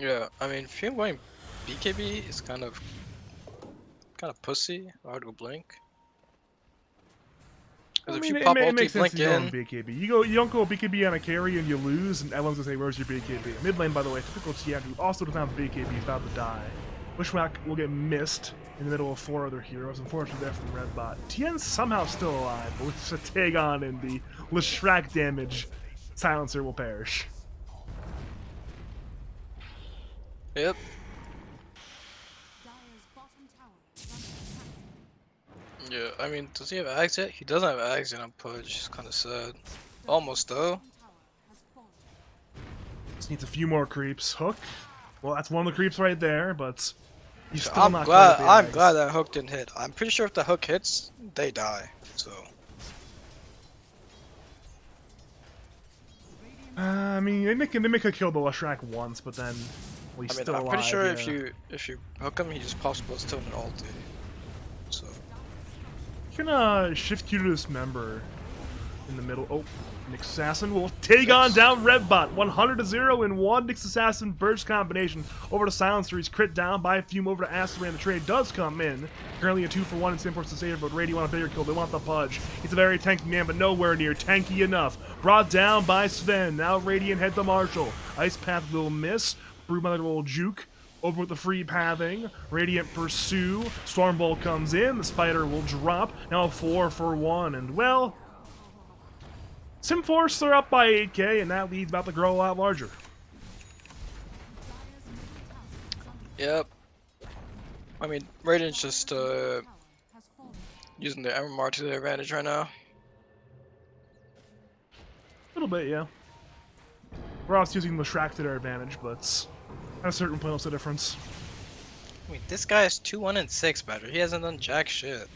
Yeah, I mean, if you're going BKB, is kind of pussy. Hard to blink. Because if you pop it ulti, makes sense blink to go in. on BKB. You don't go BKB on a carry and you lose, and everyone's gonna say, "Where's your BKB?" Mid lane, by the way, typical TN, who also doesn't have BKB, is about to die. Wishwhack will get missed in the middle of 4 other heroes. Unfortunately, they're from red bot. TN's somehow still alive, but with a tag on and the Leshrac damage, Silencer will perish. Yep. Dire's bottom tower is under attack. Yeah, I mean, does he have Ags yet? He doesn't have Ags yet on Pudge. It's kind of sad. Almost though. Bottom tower has fallen. Just needs a few more creeps. Hook. Well, that's one of the creeps right there, but he's still I'm not glad. quite at the I'm Ags. glad that hook didn't hit. I'm pretty sure if the hook hits, they die. So. I mean, they make a kill the Leshrac once, but then well, he's I mean, still I'm alive. pretty sure yeah. if you hook him, he just pops Blitzstone and ulti. So. You can shift Q to Dismember in the middle. Oh, Nyx Assassin will take on down Redbot. 100-0 in one Nyx Assassin burst combination. Over to Silencer, he's crit down by a Fume over to Asteran. The trade does come in. Currently a 2-for-1 in Simpforce to save, but Rady want a bigger kill. They want the Pudge. He's a very tanky man, but nowhere near tanky enough. Brought down by Sven. Now Radiant head to Marshall. Ice Path will miss. Broodmother will juke. Over with the free pathing. Radiant pursue. Stormbolt comes in. The Spider will drop. Now a 4-for-1. And, well, Simpforce, they're up by 8k, and that lead's about to grow a lot larger. Yep. I mean, Radiant's just Tower has fallen. using their MMR to their advantage right now. A little bit, yeah. We're also using the Shrek to their advantage, but at a certain point, what's the difference? I mean, this guy is 2-1 and 6 better. He hasn't done jack shit.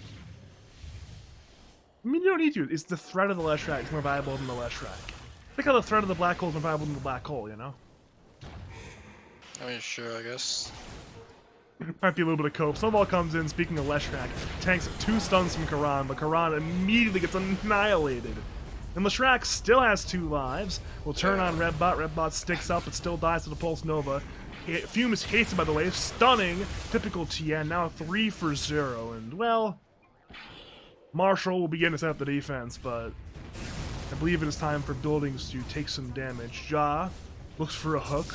I mean, you don't need to. It's the threat of the Leshrac is more valuable than the Leshrac. Think how the threat of the black hole is more valuable than the black hole, you know? I mean, sure, I guess. Might be a little bit of cope. Snowball comes in, speaking of Leshrac, tanks 2 stuns from Karan, but Karan immediately gets annihilated. And Leshrac still has 2 lives. Will turn on Redbot. Redbot sticks up, but still dies to the Pulse Nova. Fume is hasted, by the way, stunning. Typical TN, now 3-for-0. And, well, Marshall will begin to set up the defense, but I believe it is time for buildings to take some damage. Ja looks for a hook.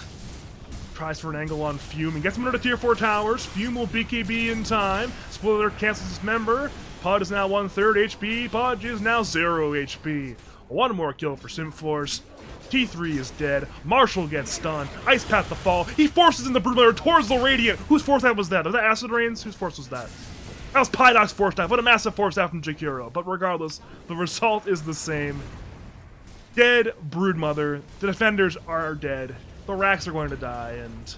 Tries for an angle on Fume and gets him under the tier 4 towers. Fume will BKB in time. Spoiler cancels his member. Pod is now 1/3 HP. Podge is now 0 HP. One more kill for Simpforce. T3 is dead. Marshall gets stunned. Ice Path to fall. He forces in the Broodmother towards the Radiant. Whose force staff was that? Was that Acid Rain's? Whose force was that? That was Pydoc's force staff. What a massive force staff from Jakiro. But regardless, the result is the same. Dead Broodmother. The defenders are dead. The racks are going to die, and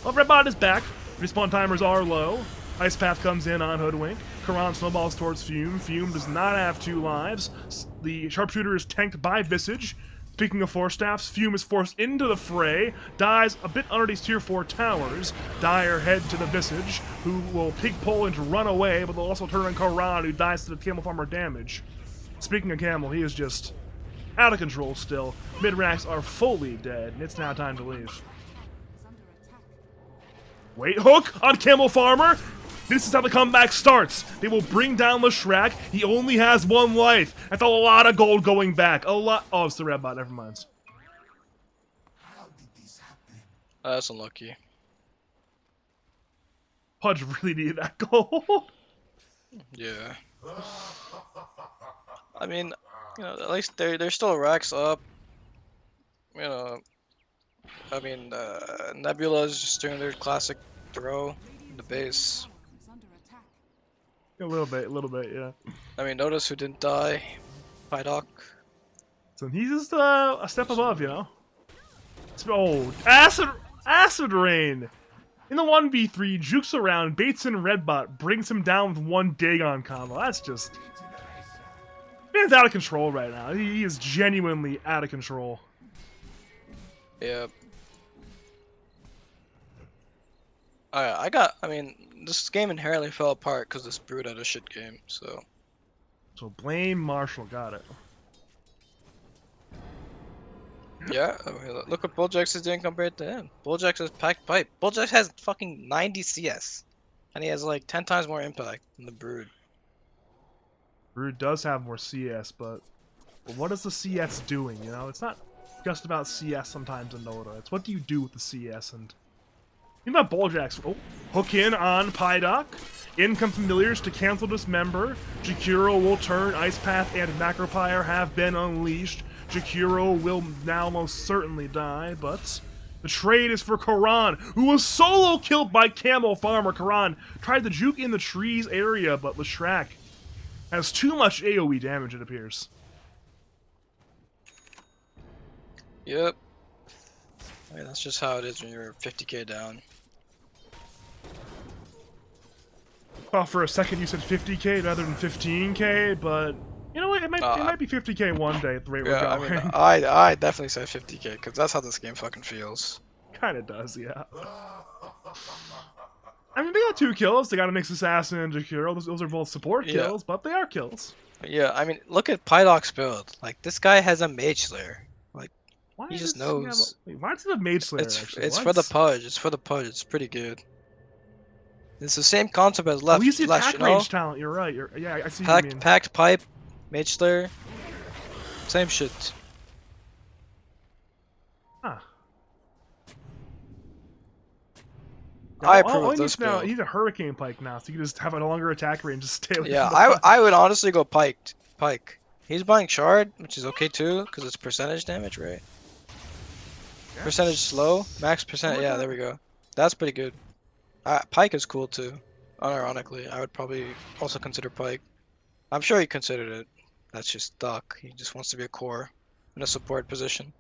well, Redbot is back. Respawn timers are low. Ice Path comes in on Hoodwink. Karan snowballs towards Fume. Fume does not have 2 lives. The Sharpshooter is tanked by Visage. Speaking of force staffs, Fume is forced into the fray, dies a bit under these tier 4 towers. Dire head to the Visage, who will pig pull and run away, but they'll also turn on Karan, who dies to the Camel Farmer damage. Speaking of Camel, he is just out of control still. Mid-racks are fully dead, and it's now time to leave. Is under attack. Wait, hook on Camel Farmer! This is how the comeback starts. They will bring down Leshrac. He only has 1 life. That's a lot of gold going back. A lot. Oh, it's the red bot. Never mind. That's unlucky. Pudge really needed that gold. Yeah. I mean, you know, at least they're still racks up. You know, I mean, Nebula is just doing their classic throw in the base. Tower is under attack. A little bit, yeah. I mean, notice who didn't die. Pydoc. So he's just a step above, you know. Oh, acid rain. In the 1v3, jukes around, baits in Redbot, brings him down with one Dagon combo. That's just... Man's out of control right now. He is genuinely out of control. Yep. I mean, this game inherently fell apart because this Brood had a shit game, so. So blame Marshall, got it. Yeah, I mean, look what Bulljax is doing compared to him. Bulljax has packed pipe. Bulljax has fucking 90 CS. And he has like 10 times more impact than the Brood. Brood does have more CS, but what is the CS doing, you know? It's not just about CS sometimes in Dota. It's what do you do with the CS, and... You know, Bulljax. Oh, hook in on Pydock. In come familiars to cancel dismember. Jakiro will turn. Ice Path and Macropyre have been unleashed. Jakiro will now most certainly die, but the trade is for Karan, who was solo killed by Camel Farmer. Karan tried to juke in the trees area, but Leshrac has too much AoE damage, it appears. Yep. I mean, that's just how it is when you're 50k down. Well, for a second you said 50k rather than 15k, but you know what? It might be 50k one day at the rate we're Yeah, going. I mean, I definitely said 50k because that's how this game fucking feels. Kinda does, yeah. I mean, they got 2 kills. They got a Nyx Assassin and Jakiro. Those are both support kills, but they are kills. Yeah, I mean, look at Pydock's build. Like, this guy has a Mage Slayer. Like, Why he does just he have knows. why does he have Mage Slayer, actually? It's for the pudge. It's for the pudge. It's pretty good. It's the same concept as left. Oh, he's the Flesh, attack you know? range talent. You're right. Yeah, I see what you mean. Packed pipe, Mage Slayer. Same shit. Huh. I approve all of he this needs now, build. he's a Hurricane Pike now, so you can just have a longer attack range, just stay away Yeah, from the I would honestly go Pike. He's buying Shard, which is okay too, because it's percentage damage, right? Yes. Percentage slow, max percent. Yeah, there we go. That's pretty good. Pike is cool too. Unironically, I would probably also consider Pike. I'm sure he considered it. That's just Doc. He just wants to be a core in a support position.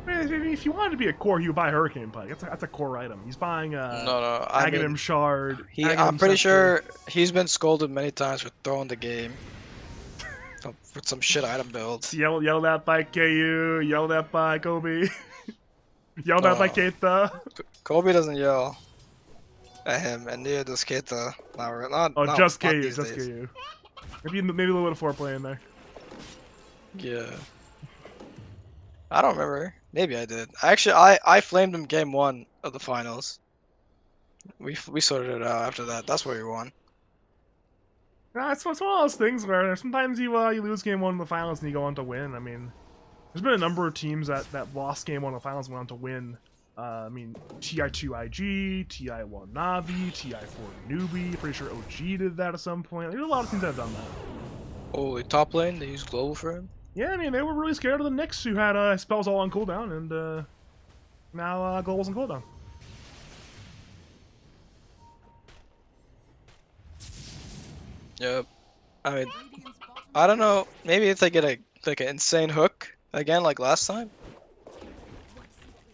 I mean, if you wanted to be a core, you would buy Hurricane Pike. That's a core item. He's buying No, I Aghanim mean, Shard. I'm pretty Scepter. sure he's been scolded many times for throwing the game. With some shit item build. Yell that by KU. Yell that by Kobe. Yell that by Keita. Kobe doesn't yell at him, and neither does Keita. Not Just not KU. these Just days. KU. Maybe a little bit of Fourplayy in there. Yeah. I don't remember. Maybe I did. Actually, I flamed him game 1 of the finals. We sorted it out after that. That's where we won. It's one of those things where sometimes you lose game 1 in the finals and you go on to win. I mean, there's been a number of teams that lost game 1 in the finals and went on to win. I mean, TI2 IG, TI1 Navi, TI4 Newbie. Pretty sure OG did that at some point. There's a lot of teams that have done that. Holy, top lane, they used global for him? Yeah, I mean, they were really scared of the Nyx, who had spells all on cooldown, and now Global's on cooldown. Yep. I mean, I don't know. Maybe if they get an insane hook again like last time.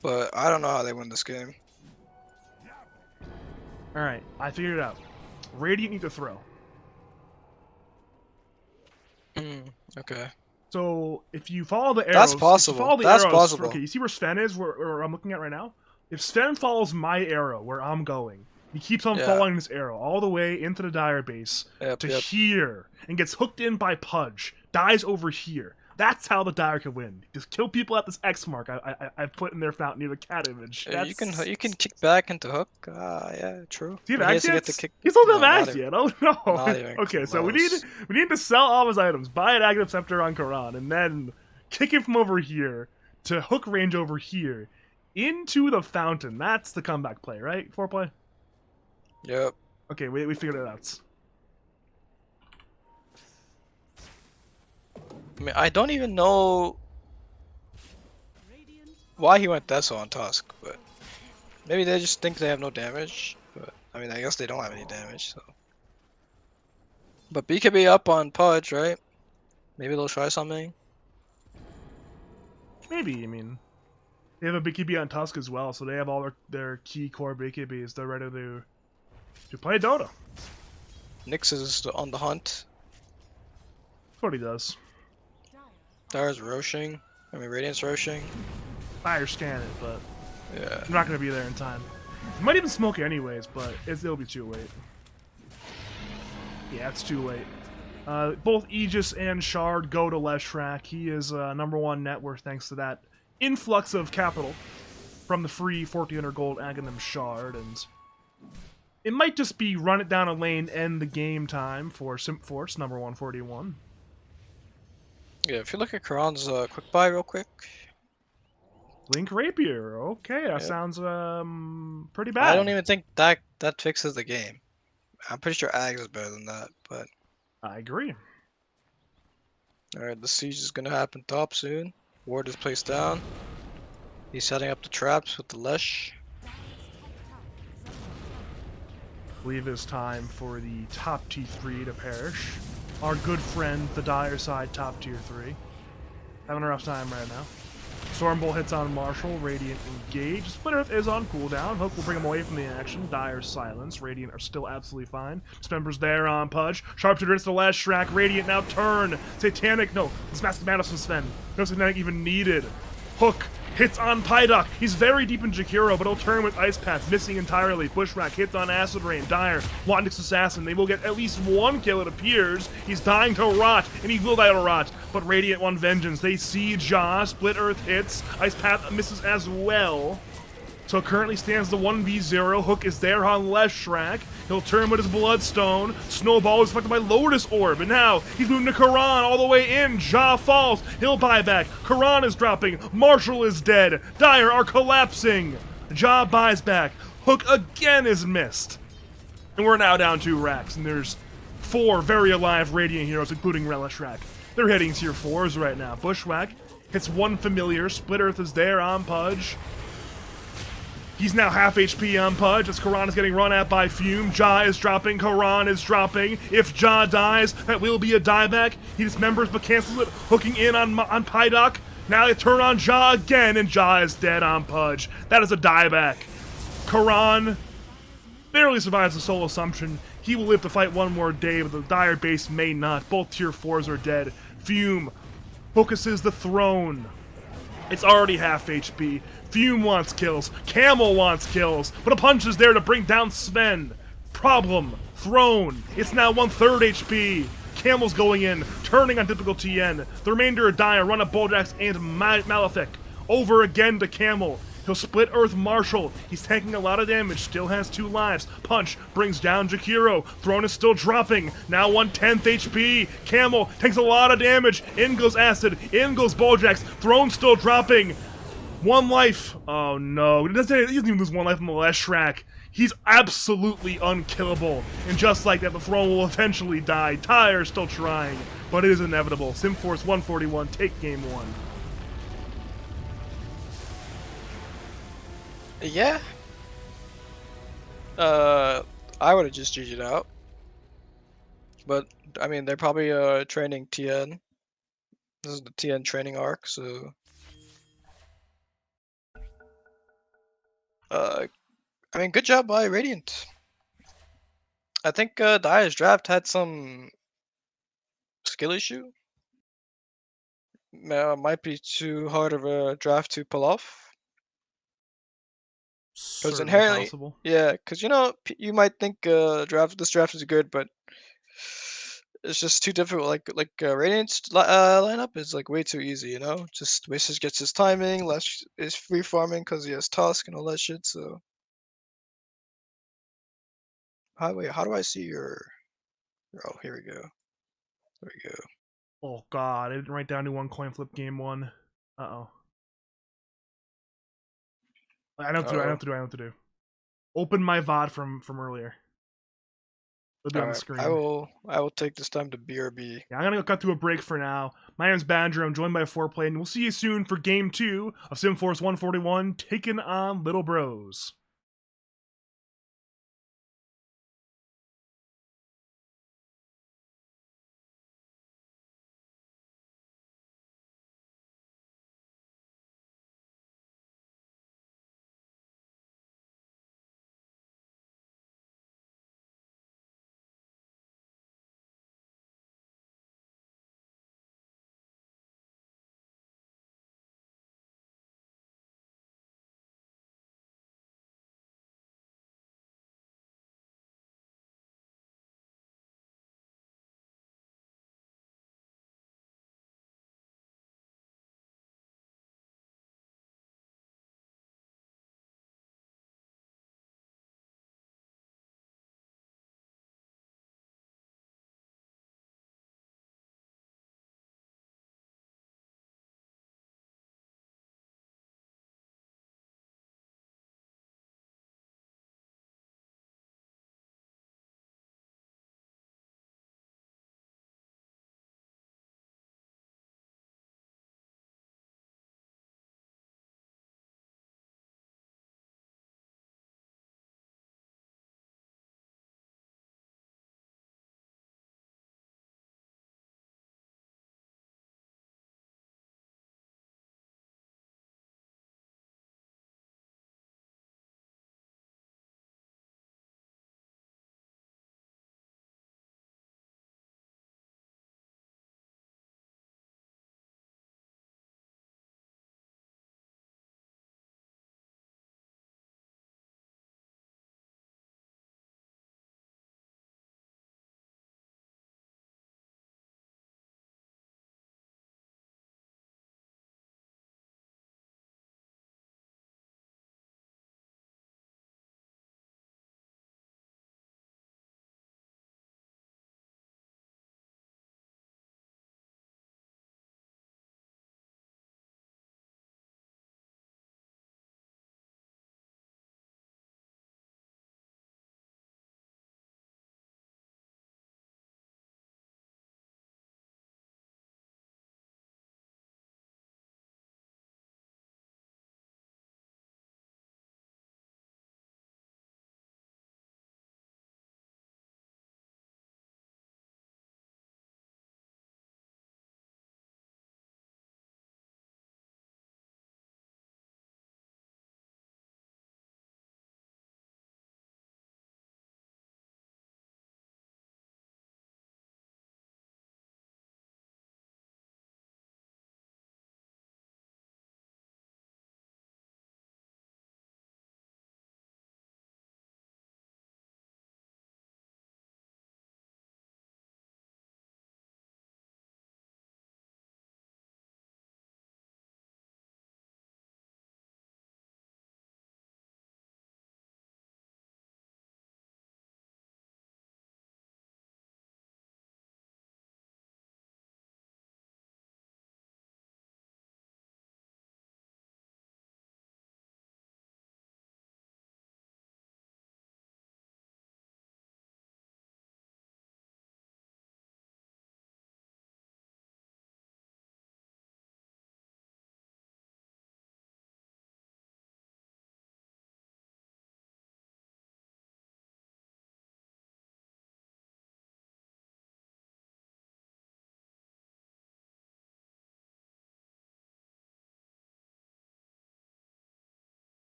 But I don't know how they win this game. Alright, I figured it out. Radiant need to throw. Okay. So if you follow the arrows, That's possible. If you follow the That's arrows, possible. Okay, you see where Sven is, where I'm looking at right now? If Sven follows my arrow where I'm going, he keeps on following this arrow all the way into the Dire base to here, and gets hooked in by Pudge, dies over here. That's how the Dire can win. Just kill people at this X mark I put in their fountain near the cat image. Yeah, you can kick back into hook. Yeah, true. Do you But have he has axe to yet? get the kick. He doesn't have No, axe not yet. Oh no. not even Okay, so we close. need to sell all his items, buy an Aghanim Scepter on Karan, and then kick him from over here to hook range over here into the fountain. That's the comeback play, right? Fourplay? Yep. Okay, we figured it out. I mean, I don't even know why he went Deso on Tusk, but maybe they just think they have no damage. But I mean, I guess they don't have any damage. So, but BKB up on Pudge, right? Maybe they'll try something. Maybe, I mean, they have a BKB on Tusk as well, so they have all their key core BKBs. They're ready to play Dota. Nyx is on the hunt. That's what he does. Dara's roshing. I mean, Radiant's roshing. Fire scan it, but Yeah. I'm not going to be there in time. He might even smoke it anyways, but it'll be too late. Yeah, it's too late. Both Aegis and Shard go to Leshrac. He is #1 net worth thanks to that influx of capital from the free 1400 gold Aghanim Shard, and it might just be run it down a lane, end the game time for Simpforce, #141. Yeah, if you look at Karan's quick buy real quick. Link Rapier. Okay, that Yep. sounds pretty bad. I don't even think that fixes the game. I'm pretty sure Ags is better than that, but I agree. alright, the siege is gonna happen top soon. Ward is placed down. He's setting up the traps with the Lesh. I believe it's time for the top T3 to perish. Our good friend, the dire side top tier 3. Having a rough time right now. Stormbolt hits on Marshall, Radiant engaged. Split Earth is on cooldown. Hook will bring him away from the action. Dire silence. Radiant are still absolutely fine. Dismember's there on Pudge. Sharpshooter hits the last Shrek. Radiant now turn. Satanic, no, it's Master Madison Sven. No Satanic even needed. Hook hits on Pyduck. He's very deep in Jakiro, but he'll turn with Ice Path, missing entirely. Bushwhack hits on Acid Rain. Dire, Wandix Assassin. They will get at least one kill, it appears. He's dying to rot, and he will die to rot. But Radiant won Vengeance. They see Jaw. Split Earth hits. Ice Path misses as well. So it currently stands the 1v0. Hook is there on Leshrac. He'll turn with his Bloodstone. Snowball is affected by Lotus Orb. And now he's moving to Karan all the way in. Jaw falls. He'll buy back. Karan is dropping. Marshall is dead. Dire are collapsing. Jaw buys back. Hook again is missed. And we're now down 2 racks. And there's 4 very alive Radiant heroes, including Leshrac. They're hitting tier 4s right now. Bushwhack hits 1 familiar. Split Earth is there on Pudge. He's now half HP on Pudge as Karan is getting run at by Fume. Jaw is dropping. Karan is dropping. If Jaw dies, that will be a dieback. He dismembers but cancels it, hooking in on Pyduck. Now they turn on Jaw again, and Jaw is dead on Pudge. That is a dieback. Karan barely survives the soul assumption. He will live to fight one more day, but the Dire base may not. Both tier 4s are dead. Fume focuses the throne. It's already half HP. Fume wants kills. Camel wants kills. But a punch is there to bring down Sven. Problem. Throne. It's now 1/3 HP. Camel's going in, turning on typical TN. The remainder of Dire run up Bojax and Malefic. Over again to Camel. He'll split Earth Marshall. He's taking a lot of damage, still has 2 lives. Punch brings down Jakiro. Throne is still dropping. Now 1/10 HP. Camel takes a lot of damage. In goes Acid. In goes Bojax. Throne still dropping. 1 life. Oh no. He doesn't even lose 1 life on the Leshrac. He's absolutely unkillable. And just like that, the Throne will eventually die. Tyre still trying, but it is inevitable. Simpforce 141, take game 1. Yeah. I would have just GG'd out. But, I mean, they're probably training TN. This is the TN training arc, so... I mean, good job by Radiant. I think Dire's draft had some skill issue. Might be too hard of a draft to pull off. Because Certainly inherently, possible. yeah, because you know, you might think this draft is good, but it's just too difficult. Like Radiant's lineup is like way too easy, you know. Just Wastage gets his timing, Lesh is free farming because he has Tusk and all that shit. So, how do I see your? Oh, here we go. There we go. Oh god, I didn't write down to 1 coin flip game 1. Uh-oh. I know what to do, I know what to do, I know what to do. Open my VOD from earlier. It'll be on the Alright, screen. I will take this time to BRB. Yeah, I'm gonna go cut to a break for now. My name's Badger, I'm joined by Fourplayy, and we'll see you soon for game 2 of Simpforce 141, taking on Little Bros.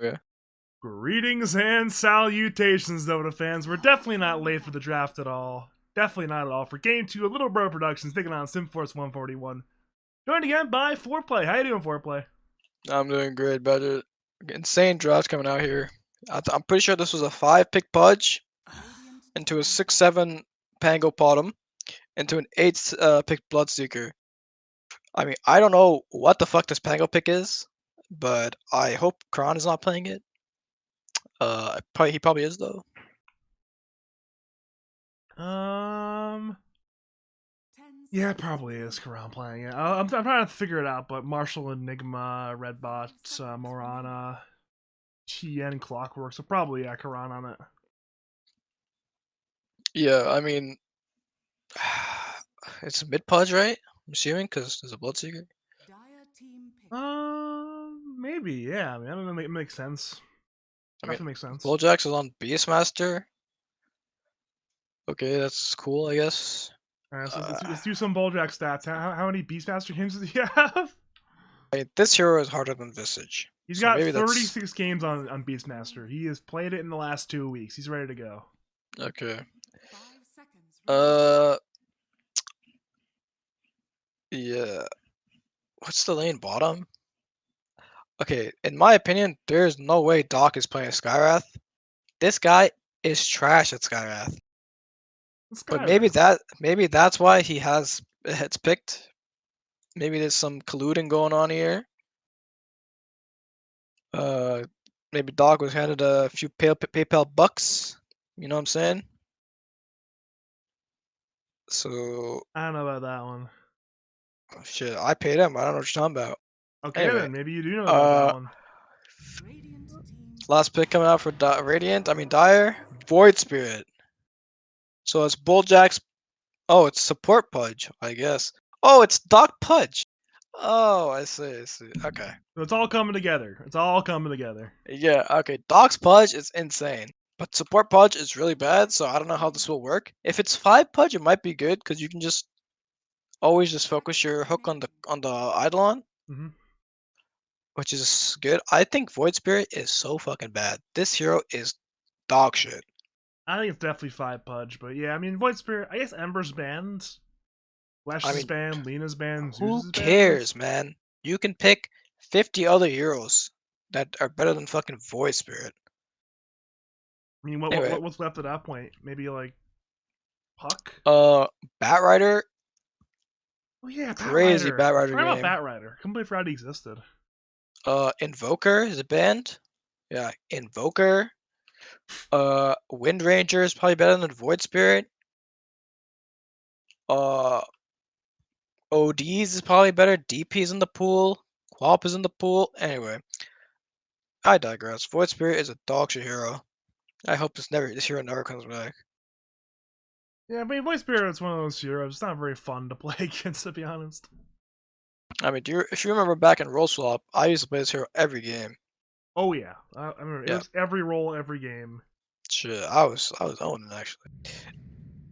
Okay. Greetings and salutations, Dota fans. We're definitely not late for the draft at all. Definitely not at all. For Game 2 of Little Bro Productions taking on Simpforce 141. Joined again by Fourplayy. How you doing, Fourplayy? I'm doing great, brother. Insane draft coming out here. I'm pretty sure this was a 5-pick Pudge into a 6-7 Pango Potom into an 8 pick Bloodseeker. I mean, I don't know what the fuck this Pango pick is, but I hope Kron is not playing it. He probably is though. Yeah, it probably is Karan playing it. I'm trying to figure it out, but Marshall, Enigma, Redbot, Morana, TN, Clockwork, so probably Karan on it. Yeah, I mean, it's a mid Pudge, right? I'm assuming because there's a Bloodseeker. Maybe, yeah. I mean, I don't know, it makes sense. I mean, Definitely makes sense. Bulljax is on Beastmaster. Okay, that's cool, I guess. Alright, so let's do some Bulljack stats. How many Beastmaster games does he have? I mean, this hero is harder than Visage. He's So got maybe that's 36 games on Beastmaster. He has played it in the last 2 weeks. He's ready to go. okay. 5 seconds remaining. Yeah. What's the lane bottom? Okay, in my opinion, there's no way Doc is playing Skywrath. This guy is trash at Skywrath. But maybe that's why he has it's picked. Maybe there's some colluding going on here. Uh, maybe Doc was handed a few PayPal bucks. You know what I'm saying? So I don't know about that one. shit, I paid him. I don't know what you're talking about. Okay, Anyway, then maybe you do know about that one. Radiant team last pick coming out for Radiant. I mean Dire. Void Spirit. So it's Bulljack's. Oh, it's support Pudge, I guess. Oh, it's Doc Pudge. Oh, I see. I see. Okay. So it's all coming together. It's all coming together. Yeah. Okay. Doc's Pudge is insane, but support Pudge is really bad. So I don't know how this will work. If it's 5 Pudge, it might be good because you can just always just focus your hook on the Eidolon, Mm-hmm. which is good. I think Void Spirit is so fucking bad. This hero is dog shit. I think it's definitely 5 Pudge, but yeah, I mean, Void Spirit, I guess Ember's banned. I Flash's mean, banned, Lena's banned, Zeus who is banned. cares, man? You can pick 50 other heroes that are better than fucking Void Spirit. I mean, Anyway, what's left at that point? Maybe like Puck? Batrider, Oh yeah, crazy Batrider. I Batrider forgot about game. Batrider. Completely forgot he existed. Invoker is a band. Yeah, Invoker. Wind Ranger is probably better than Void Spirit. Uh, ODs is probably better. DP is in the pool. Qualp is in the pool. Anyway, I digress. Void Spirit is a dog shit hero. I hope this hero never comes back. Yeah, I mean, Void Spirit is one of those heroes. It's not very fun to play against, to be honest. I mean, if you remember back in Roll Swap, I used to play this hero every game. Oh yeah, I remember it Yeah, was every roll, every game. shit, I was owning it actually.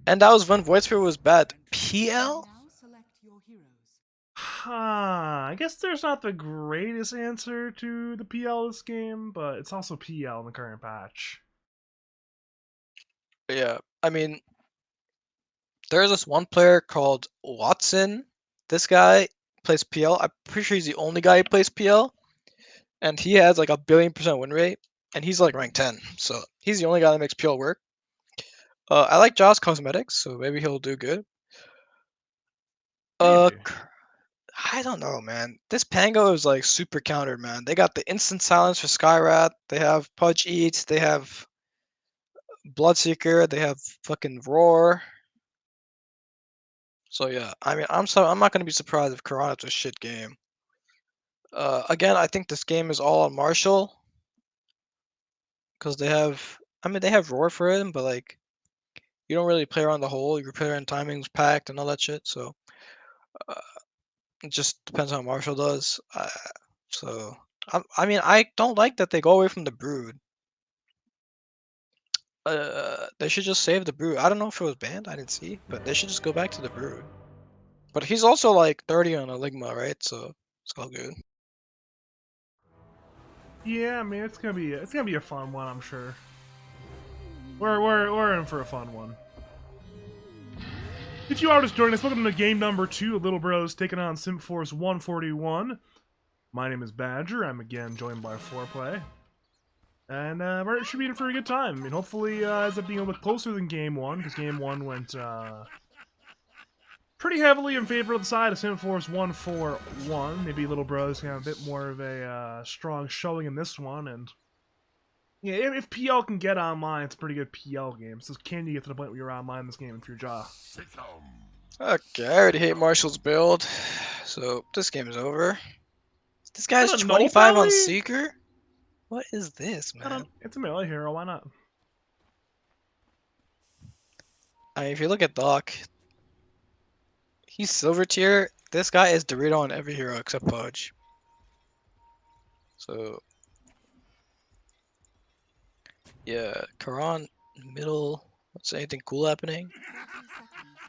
And that was when Void Spirit was bad. PL? now select your heroes. I guess there's not the greatest answer to the PL this game, but it's also PL in the current patch. Yeah, I mean, there's this one player called Watson. This guy plays PL. I'm pretty sure he's the only guy who plays PL, and he has like a 1,000,000,000% win rate, and he's like rank 10. So he's the only guy that makes PL work. I like Josh Cosmetics, so maybe he'll do good. Maybe. I don't know, man. This Pango is like super countered, man. They got the instant silence for Skyrat. They have Pudge Eats. They have Bloodseeker. They have fucking Roar. So yeah, I mean, I'm not gonna be surprised if Karana's a shit game. Again, I think this game is all on Marshall because they have. I mean, they have Roar for him, but like you don't really play around the hole. You play around timings packed and all that shit. So uh, it just depends on how Marshall does. So I mean, I don't like that they go away from the Brood. They should just save the Brood. I don't know if it was banned. I didn't see, but they should just go back to the Brood. But he's also like 30 on Enigma, right? So it's all good. Yeah, I mean it's gonna be a fun one, I'm sure. We're in for a fun one. If you are just joining us, welcome to game number 2 of Little Bros taking on Simpforce 141. My name is Badger. I'm again joined by Fourplayy. And we should be in for a good time. I mean, hopefully ends up being a little bit closer than game 1, because game 1 went pretty heavily in favor of the side of Simpforce 141. Maybe Little Bros can have a bit more of a strong showing in this one, and yeah, if PL can get online, it's a pretty good PL game. So can you get to the point where you're online in this game if you're Jaw? Okay, I already hate Marshall's build, so this game is over. This guy's Is that a null 25 on tally? Seeker? What is this, man? It's a melee hero, why not? I mean, if you look at Doc, he's silver tier. This guy is Dorito on every hero except Pudge. So, yeah, Karan, middle. What's anything cool happening? 30 seconds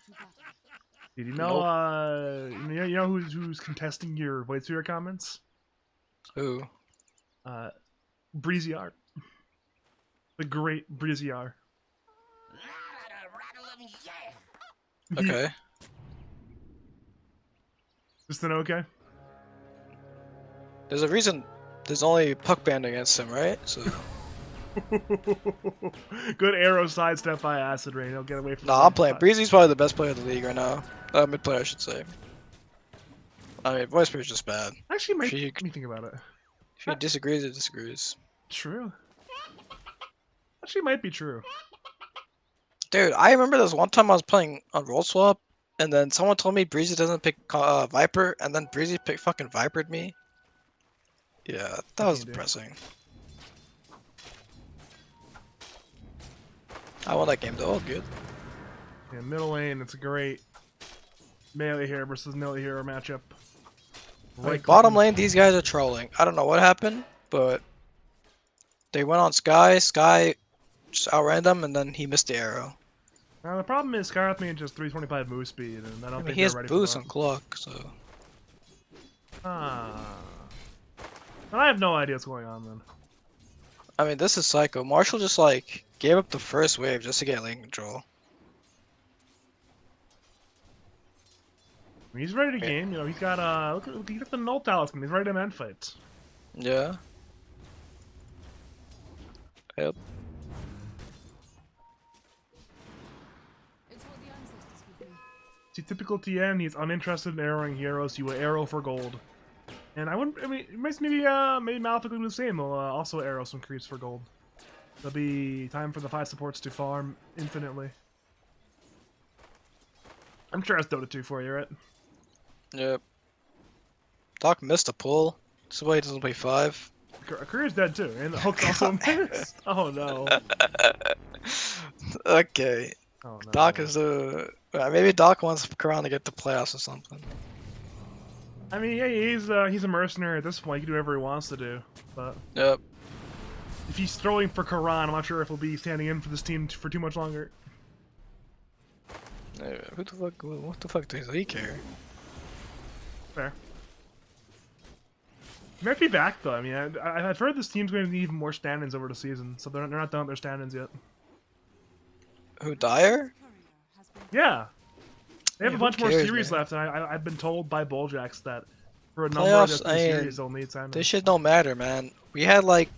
to battle. Did you know, Nope. you know who's contesting your Void Sphere comments? Ooh. Breezy Art. The great Breezy Art. Okay. Just an okay? There's a reason there's only puck band against him, right? So. Good arrow sidestep by Acid Rain. He'll get away from Nah, I'm playing. Breezy's probably the best player in the league right now. Mid player, I should say. I mean, Voice Spirit's just bad. Actually, might She- let me think about it. If he disagrees, it disagrees. True. Actually, might be true. Dude, I remember this one time I was playing on Roll Swap, and then someone told me Breezy doesn't pick Viper, and then Breezy fucking Vipered me. Yeah, that was can't do. depressing. I won that game though, good. Yeah, middle lane, it's a great melee hero versus melee hero matchup. Like, bottom lane, these guys are trolling. I don't know what happened, but they went on Sky. Sky just outran them, and then he missed the arrow. Now, the problem is Skyroth made just 325 move speed, and I don't I mean, think he they're has ready boost for on that. clock, so. Ah. I have no idea what's going on then. I mean, this is psycho. Marshall just like gave up the first wave just to get lane control. I mean, he's ready to Yeah. game. You know, he's got look, he's got the null talisman. He's ready to end fights. Yeah. Yep. It's what the ancestors give me. See, typical TN. He's uninterested in arrowing heroes. He will arrow for gold. And I wouldn't. I mean, maybe Malefic will do the same. He'll also arrow some creeps for gold. There'll be time for the 5 supports to farm infinitely. I'm sure that's Dota 2 for you, right? Yep. Doc missed a pull. This is why he doesn't play 5. Career's dead too, and the hook's also missed. Oh no. Okay. Oh no. Doc is maybe Doc wants Karan to get to playoffs or something. I mean, yeah, he's a mercenary at this point. He can do whatever he wants to do. But Yep. if he's throwing for Karan, I'm not sure if he'll be standing in for this team for too much longer. Who the fuck? What the fuck does he care? Fair. He might be back though. I mean, I've heard this team's going to need even more stand-ins over the season, so they're not done with their stand-ins yet. Who, Dyer? Courier has been Yeah, they have Yeah, a who bunch more cares, series man? left, and I've been told by Bulljax that for a number of Playoffs, the I mean, series they'll need stand-ins. This shit don't matter, man. We had like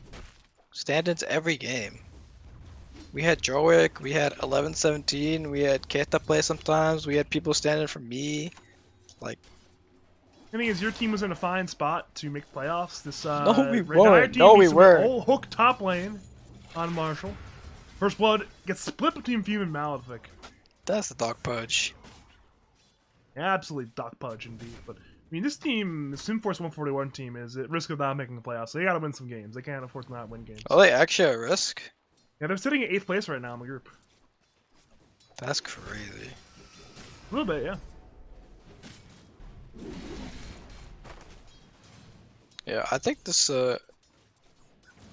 stand-ins every game. We had Jowick, we had 11-17, we had Keta play sometimes, we had people standing for me. Like, The thing is, your team was in a fine spot to make playoffs. This No, we Red weren't. Dire team No, we needs to weren't. whole hook top lane on Marshall. First Blood gets split between Fume and Malefic. that's the Doc Pudge. Absolutely Doc Pudge indeed. But I mean, this team, the Simpforce 141 team, is at risk of not making the playoffs. So they gotta win some games. They can't afford to not win games. Are they actually at risk? Yeah, they're sitting at 8th place right now in the group. That's crazy. A little bit, yeah. Yeah, I think this, I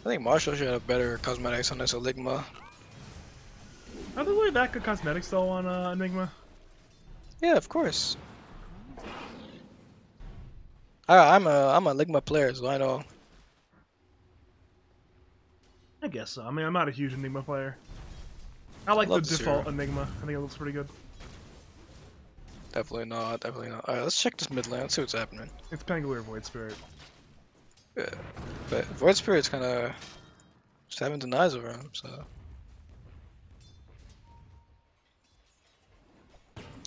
think Marshall should have better cosmetics on this Enigma. Are there really that good cosmetics though on Enigma? Yeah, of course. I'm a Enigma player, so I know. I guess so. I mean, I'm not a huge Enigma player. I like the love the default zero. Enigma. I think it looks pretty good. Definitely not. Definitely not. Alright, let's check this mid lane. Let's see what's happening. It's Pangolier Void Spirit. Yeah. But Void Spirit's kind of just having denies over him, so.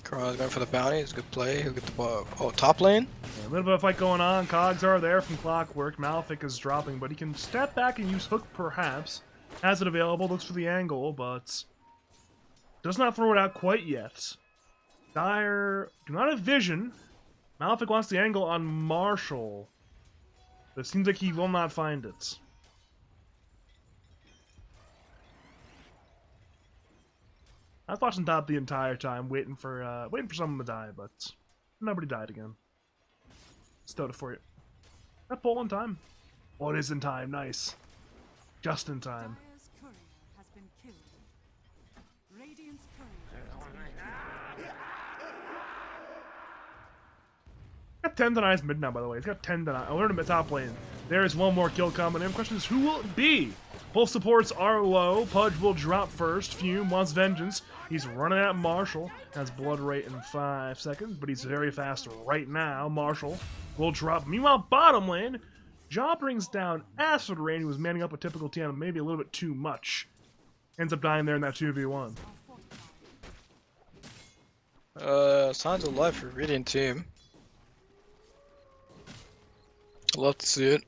Karan's going for the bounty. It's a good play. He'll get the ball. Oh, top lane? Yeah, a little bit of fight going on. Cogs are there from Clockwork. Malefic is dropping, but he can step back and use Hook perhaps. Has it available, looks for the angle, but does not throw it out quite yet. Dire do not have vision. Malefic wants the angle on Marshall. It seems like he will not find it. I was watching top the entire time, waiting for someone to die, but nobody died again. Stowed it for you. That pull in time. Oh, it is in time. Nice. Just in time. Dire's courier has been killed. Radiant's courier has been killed. Got 10 denies mid now, by the way. He's got 10 denies. I learned him at top lane. There is one more kill coming in. The question is, who will it be? Both supports are low. Pudge will drop first. Fume wants vengeance. He's running at Marshall. Has blood rate in 5 seconds, but he's very fast right now. Marshall will drop. Meanwhile, bottom lane, Jaw brings down Acid Rain, who was manning up a typical TM, maybe a little bit too much. Ends up dying there in that 2v1. Signs of life for Radiant team. Love to see it.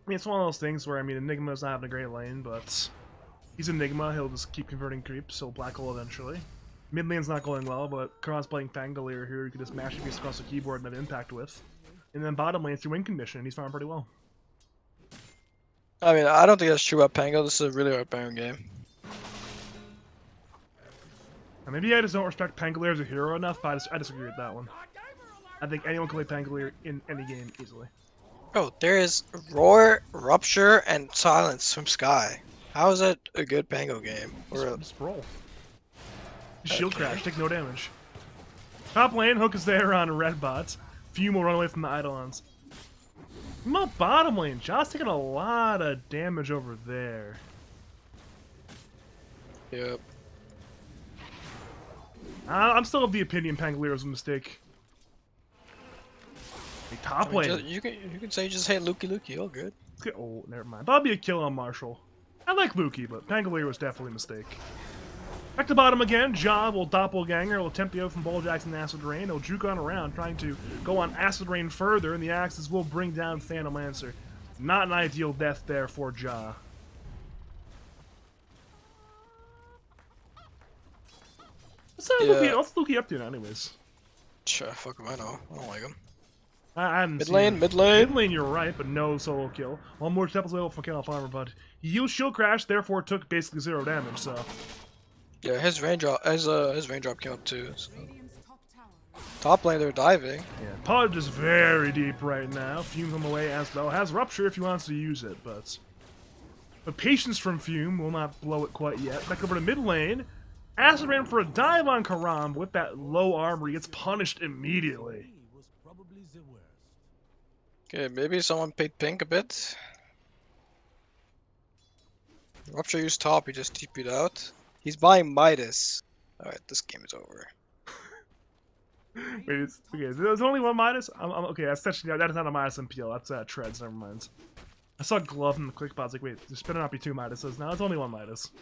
I mean, it's one of those things where, I mean, Enigma's not having a great lane, but he's Enigma. He'll just keep converting creeps, so Black Hole eventually. Mid lane's not going well, but Karan's playing Pangolier here. You can just mash your piece across the keyboard and have impact with. And then bottom lane, it's your win condition, and he's farming pretty well. I mean, I don't think that's true about Pango. This is a really hard Pango game. And maybe I just don't respect Pangolier as a hero enough, but I disagree with that one. I think anyone can play Pangolier in any game easily. Bro, there is Roar, Rupture, and Silence from Sky. How is that a good Pango game? Or Just roll. Shield crash, take no damage. Top lane, Hook is there on red bots. Fume will run away from the Eidolons. My bottom lane, Jaw's taking a lot of damage over there. Yep. I'm still of the opinion Pangolier was a mistake. Hey, top I mean, lane. you can say just hey Lukey, all good. Oh, never mind. That'll be a kill on Marshall. I like Lukey, but Pangolier was definitely a mistake. Back to bottom again. Jaw will doppelganger. Will attempt the out from Bull Jackson and Acid Rain. He'll juke on around, trying to go on Acid Rain further, and the axes will bring down Phantom Lancer. Not an ideal death there for Jaw. What's Lukey up to now, anyways? Sure, fuck him, I know. I don't like him. I haven't Mid seen lane, him. mid lane. Mid lane, you're right, but no solo kill. One more step available for Kennel Farmer, but he used Shield Crash, therefore took basically 0 damage, so. Yeah, his raindrop came up too. So. Radiant's top tower. Top lane, they're diving. Yeah, Pudge is very deep right now. Fume him away as well. Has Rupture if he wants to use it, but patience from Fume will not blow it quite yet. Back over to mid lane. Acid ran for a dive on Karam, but with that low armor, he gets punished immediately. Okay, maybe someone paid pink a bit. Rupture used top, he just TP'd out. He's buying Midas. Alright, this game is over. Wait, okay, there's only one Midas? Okay, that's actually, that is not a Midas MPL, that's Treads, never mind. I saw Glove in the click box, like, wait, there better not be 2 Midases. No, it's only 1 Midas.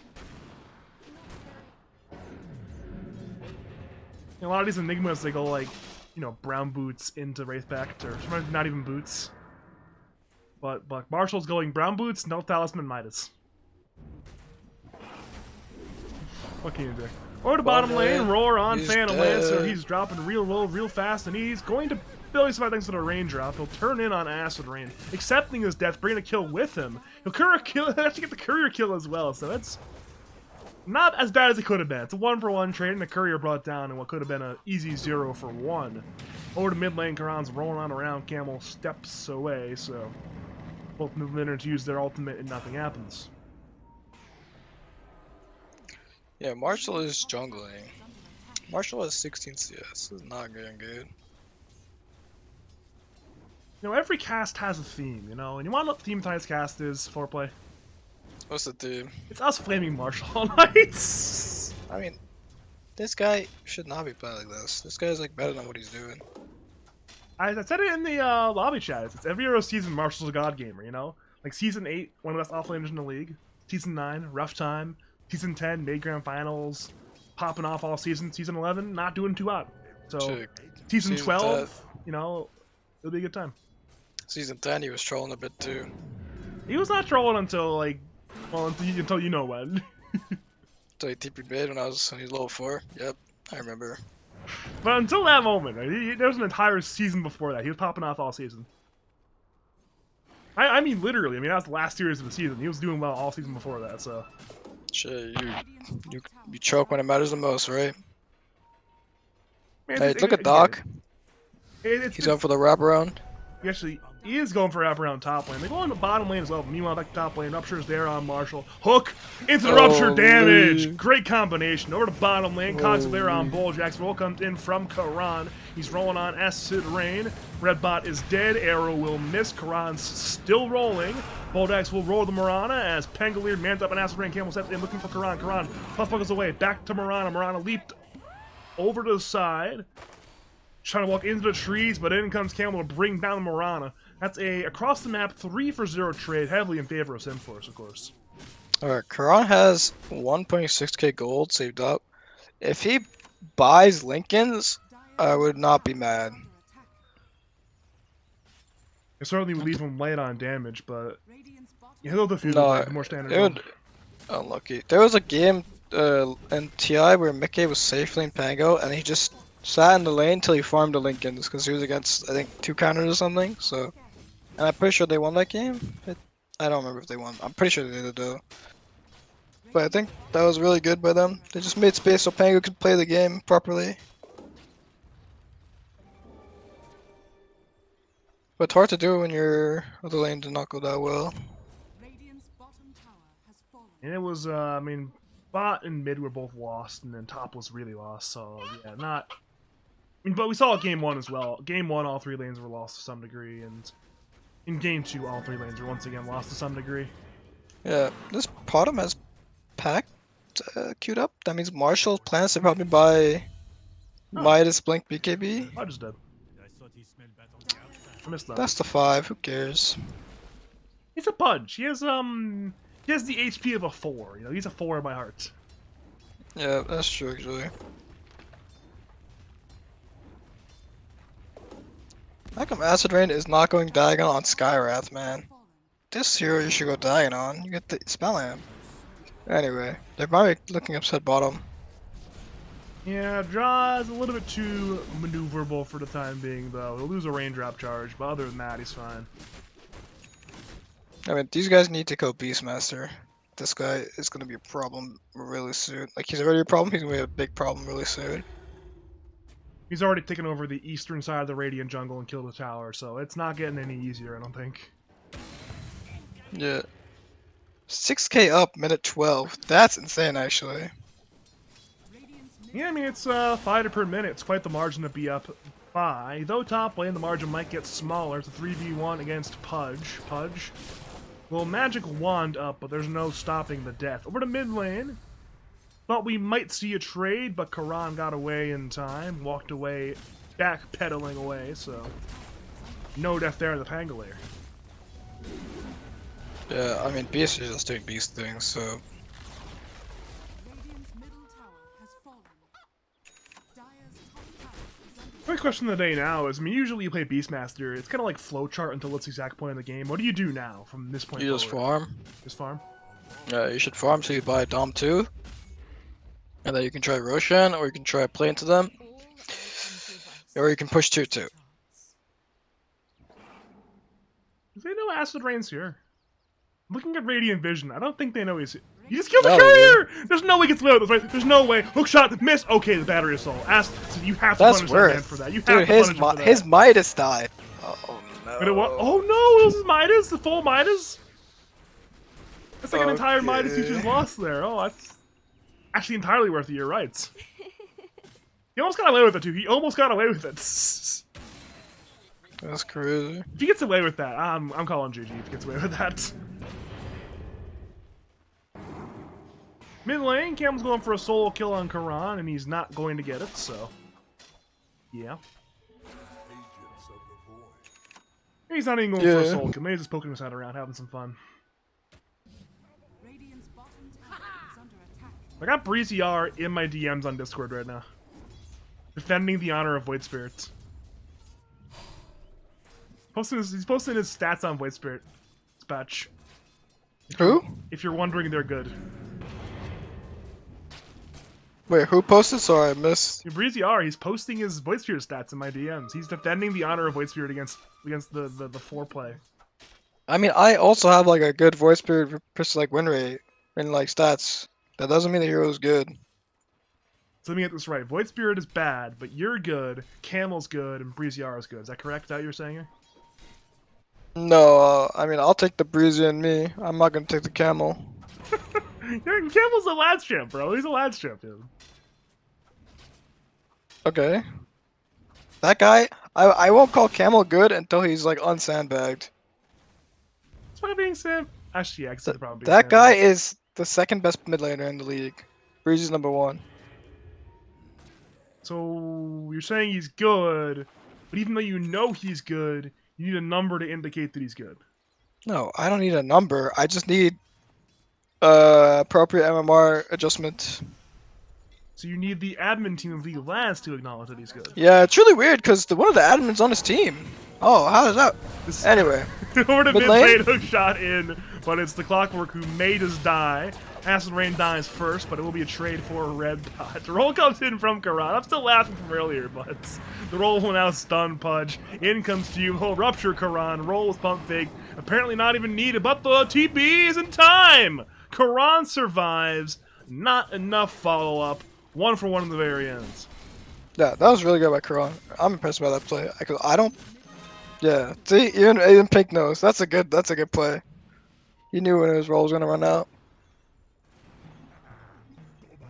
A lot of these Enigmas, they go like, you know, brown boots into Wraithpact, or sometimes not even boots. But Marshall's going brown boots, no talisman, Midas. What can you do? Or to bottom lane, Roar on Phantom Lancer. He's dropping real low, real fast, and he's going to Billy Smith thanks to the raindrop. He'll turn in on Acid Rain, accepting his death, bringing a kill with him. He'll courier kill, actually get the courier kill as well, so that's not as bad as it could have been. It's a 1-for-1 trade, and the courier brought down in what could have been an easy 0-for-1. Over to mid lane, Karan's rolling on around, Camel steps away, so both mid laners use their ultimate and nothing happens. Yeah, Marshall is jungling. Marshall has 16 CS. This is not getting good. You know, every cast has a theme, you know, and you want to know what the theme of tonight's cast is, Fourplay? What's the theme? It's us flaming martial knights. I mean, this guy should not be playing like this. This guy's like better than what he's doing. I said it in the lobby chat. It's every Euro season, Marshall's a god gamer, you know? Like Season 8, one of the best offlaners in the league. Season 9, rough time. Season 10, made grand finals. Popping off all season. Season 11, not doing too hot. So, Chick. season Season 12, you know, it'll be a good time. Season 10, he was trolling a bit too. He was not trolling until, like, well, until you know when. So he TP mid when he was level 4. Yep, I remember. But until that moment, there was an entire season before that. He was popping off all season. I mean, literally. I mean, that was the last series of the season. He was doing well all season before that, so. Shit, you choke when it matters the most, right? Man, Hey, look at Doc. He's going for the wraparound. He is going for around top lane. They go on the bottom lane as well. Meanwhile, back to top lane. Rupture's there on Marshall. Hook into the Rupture damage. Great combination. Over to bottom lane. Cogs are there on Bulljax. Roll comes in from Karan. He's rolling on Acid Rain. Red bot is dead. Arrow will miss. Karan's still rolling. Bulljax will roll the Marana as Pangolier mans up an Acid Rain. Camel sets in looking for Karan. Karan plus buckles away. Back to Marana. Marana leaped over to the side. Trying to walk into the trees, but in comes Camel to bring down the Marana. That's a across the map 3-for-0 trade, heavily in favor of Simpforce, of course. Alright, Karan has 1.6k gold saved up. If he buys Lincolns, I would not be mad. It certainly would leave him light on damage, but he'll defuse No, the more standard. it would, unlucky. There was a game in TI where Mickey was safe lane Pango, and he just sat in the lane until he farmed the Lincolns because he was against, I think, 2 counters or something. So, and I'm pretty sure they won that game. I don't remember if they won. I'm pretty sure they did though. But I think that was really good by them. They just made space so Pango could play the game properly. But it's hard to do when your other lane did not go that well. And it was, I mean, bot and mid were both lost, and then top was really lost. So yeah, not. I mean, but we saw it game 1 as well. Game 1, all 3 lanes were lost to some degree, and in game 2, all 3 lanes were once again lost to some degree. Yeah, this bottom has packed queued up. That means Marshall plans to probably buy Midas Blink BKB. I just did. I missed that. That's the 5. Who cares? He's a Pudge. He has the HP of a 4. You know, he's a 4 in my heart. Yeah, that's true actually. How come Acid Rain is not going Diagon on Skywrath, man? This hero you should go Diagon on. You get the spell amp. Anyway, they're probably looking upset bottom. Yeah, Draw is a little bit too maneuverable for the time being, though. He'll lose a raindrop charge, but other than that, he's fine. I mean, these guys need to go Beastmaster. This guy is going to be a problem really soon. Like, he's already a problem, he's going to be a big problem really soon. He's already taken over the eastern side of the Radiant jungle and killed the tower, so it's not getting any easier, I don't think. Yeah. 6k up, minute 12. That's insane, actually. Yeah, I mean, it's fighter per minute. It's quite the margin to be up by. Though top lane, the margin might get smaller. It's a 3v1 against Pudge. Pudge will magic wand up, but there's no stopping the death. Over to mid lane. Thought we might see a trade, but Karan got away in time. Walked away, backpedaling away, so no death there in the Pangolier. Yeah, I mean, Beast is just doing Beast things, so... My question of the day now is, I mean, usually you play Beastmaster, it's kind of like flowchart until it's the exact point in the game. What do you do now from this point You just forward? farm. Just farm? Yeah, you should farm so you buy Dom 2. And then you can try Roshan, or you can try play into them. Or you can push 2-2. They know Acid Rain's here. Looking at Radiant Vision, I don't think they know he's here. You just killed the No, courier! There's no way he gets away with this, right? There's no way. Hook shot, miss. Okay, the battery assault. So you have to That's punish that man worth. for that. You have Dude, to punish him for that. his Midas died. Oh no. But it was, oh no, it was his Midas? The full Midas? That's like an entire Midas you just lost there. Oh, that's actually entirely worth it, you're right. He almost got away with it too. He almost got away with it. That's crazy. If he gets away with that, I'm calling GG if he gets away with that. Mid lane, Cam's going for a solo kill on Karan, and he's not going to get it, so... Yeah. He's not even going for a solo kill. Maybe he's just poking his head around, having some fun. Radiant's bottom tower is under attack. I got Breezy R in my DMs on Discord right now. Defending the honor of Void Spirits. He's posting his stats on Void Spirit Dispatch. Who? If you're wondering, they're good. Wait, who posted? Sorry, I missed. Breezy R, he's posting his Void Spirit stats in my DMs. He's defending the honor of Void Spirit against the Fourplayy. I mean, I also have like a good voice spirit like win rate and like stats. That doesn't mean the hero is good. So let me get this right. Void Spirit is bad, but you're good, Camel's good, and Breezy R is good. Is that correct? Is that what you're saying here? No, I mean, I'll take the breezy and me. I'm not gonna take the camel. Camel's a lads champ, bro. He's a lads champ, dude. Okay. That guy, I won't call camel good until he's like unsandbagged. That's why being Sam. Actually, yeah, I can see the problem. Being That guy sandbagged. is the second best mid laner in the league. Breezy's number 1. So you're saying he's good, but even though you know he's good, you need a number to indicate that he's good. No, I don't need a number. I just need appropriate MMR adjustment. So you need the admin team of League of Legends to acknowledge that he's good. Yeah, it's really weird because one of the admins on his team. Oh, how does that? This Anyway, would have mid been lane? played hook shot in, but it's the Clockwork who made us die. Acid Rain dies first, but it will be a trade for a red dot. The roll comes in from Karan. I'm still laughing from earlier, but the roll will now stun Pudge. In comes Fume. He'll rupture Karan. Roll with pump fake. Apparently not even needed, but the TP is in time. Karan survives. Not enough follow-up. 1 for 1 in the very ends. yeah, that was really good by Karan. I'm impressed by that play. I don't. Yeah, see, even Pink knows that's a good play. He knew when his roll was gonna run out.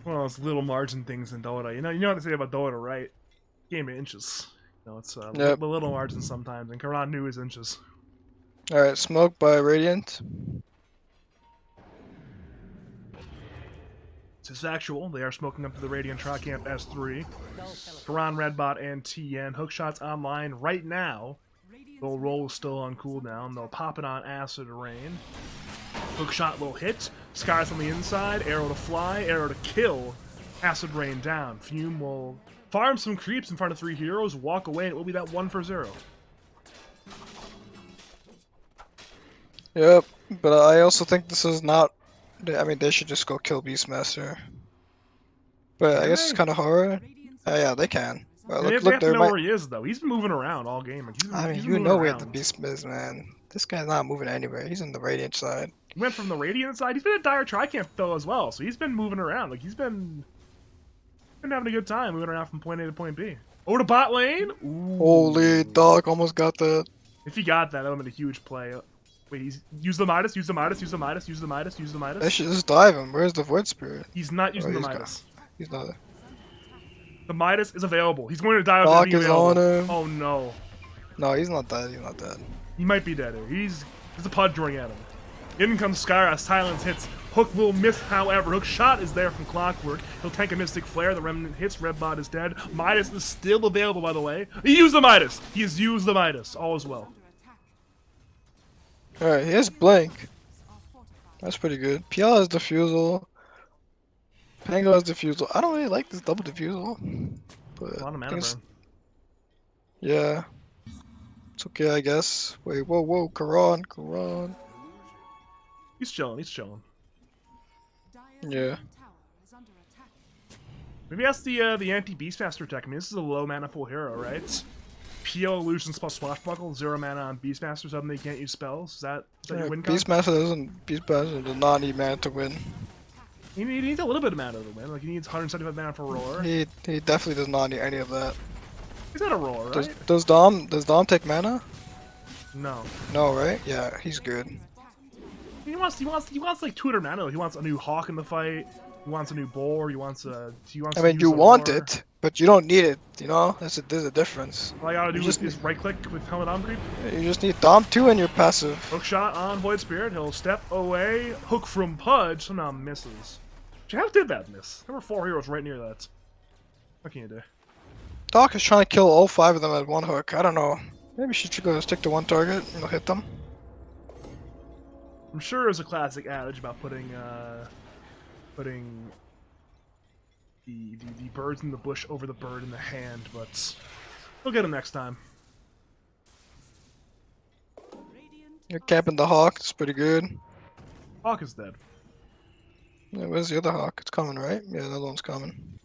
Well, it's little margin things in Dota. You know what they say about Dota, right? Game of inches. You know, it's Yep. the little margin sometimes, and Karan knew his inches. All right, smoke by Radiant. It's actual. They are smoking up to the Radiant Tri Camp S3. Karan, Redbot, and TN. Hookshot's online right now. They'll roll still on cooldown. They'll pop it on Acid Rain. Hookshot will hit. Sky's on the inside. Arrow to fly. Arrow to kill. Acid Rain down. Fume will farm some creeps in front of 3 heroes. Walk away. And it will be that 1 for 0. Yep, but I also think this is not. I mean, they should just go kill Beastmaster. But I guess it's kind of hard. Yeah, they can. Well, They look, have to there know might. where he is, though. He's been moving around all game. Like, I mean, he's you moving know where the around. Beast is, man. This guy's not moving anywhere. He's on the Radiant side. He went from the Radiant side. He's been at Dire Tricamp though as well, so he's been moving around. Like he's been having a good time moving around from point A to point B. Over to bot lane. Ooh. Holy dog, almost got that. If he got that, that would have been a huge play. Wait, he's use the Midas, use the Midas, use the Midas, use the Midas, use the Midas. They should just dive him. Where's the Void Spirit? He's not using the he's Midas. He's not. The Midas is available. He's going to die Doc without being is on available. him. Oh no. No, he's not dead. He's not dead. He might be dead here. There's a Pudge running at him. In comes Skyra, silence hits. Hook will miss, however. Hook shot is there from Clockwork. He'll tank a Mystic Flare. The Remnant hits. Redbot is dead. Midas is still available, by the way. He used the Midas. He has used the Midas. All is well. Alright, he has Blink. That's pretty good. PL has Diffusal. Pango has Diffusal. I don't really like this double Diffusal. But A lot of I mana think it's- burn. yeah. It's okay, I guess. Wait, whoa, Karan. He's chilling. He's chilling. Yeah. Maybe that's the anti-Beastmaster tech. I mean, this is a low mana pool hero, right? PL Illusions plus Swashbuckle, 0 mana on Beastmaster, suddenly you can't use spells. Is that your win con? Beastmaster does not need mana to win. He needs a little bit of mana to win. Like, he needs 175 mana for Roar. He definitely does not need any of that. He's not a Roar, right? Does Dom take mana? No. No, right? Yeah, he's good. He wants like tutor Nano. He wants a new Hawk in the fight. He wants a new boar. He wants I to mean, use you a want roar. it, but you don't need it. You know, there's a difference. All I gotta You do just is right click with helmet on creep. You just need Dom 2 in your passive. Hook shot on Void Spirit. He'll step away. Hook from Pudge. Somehow misses. How did that miss? There were 4 heroes right near that. What can you do? Doc is trying to kill all 5 of them at one hook. I don't know. Maybe she should go stick to one target and hit them. I'm sure there's a classic adage about putting the birds in the bush over the bird in the hand, but we'll get him next time. You're capping the Hawk. It's pretty good. Hawk is dead. Yeah, where's the other Hawk? It's coming, right? Yeah, the other one's coming.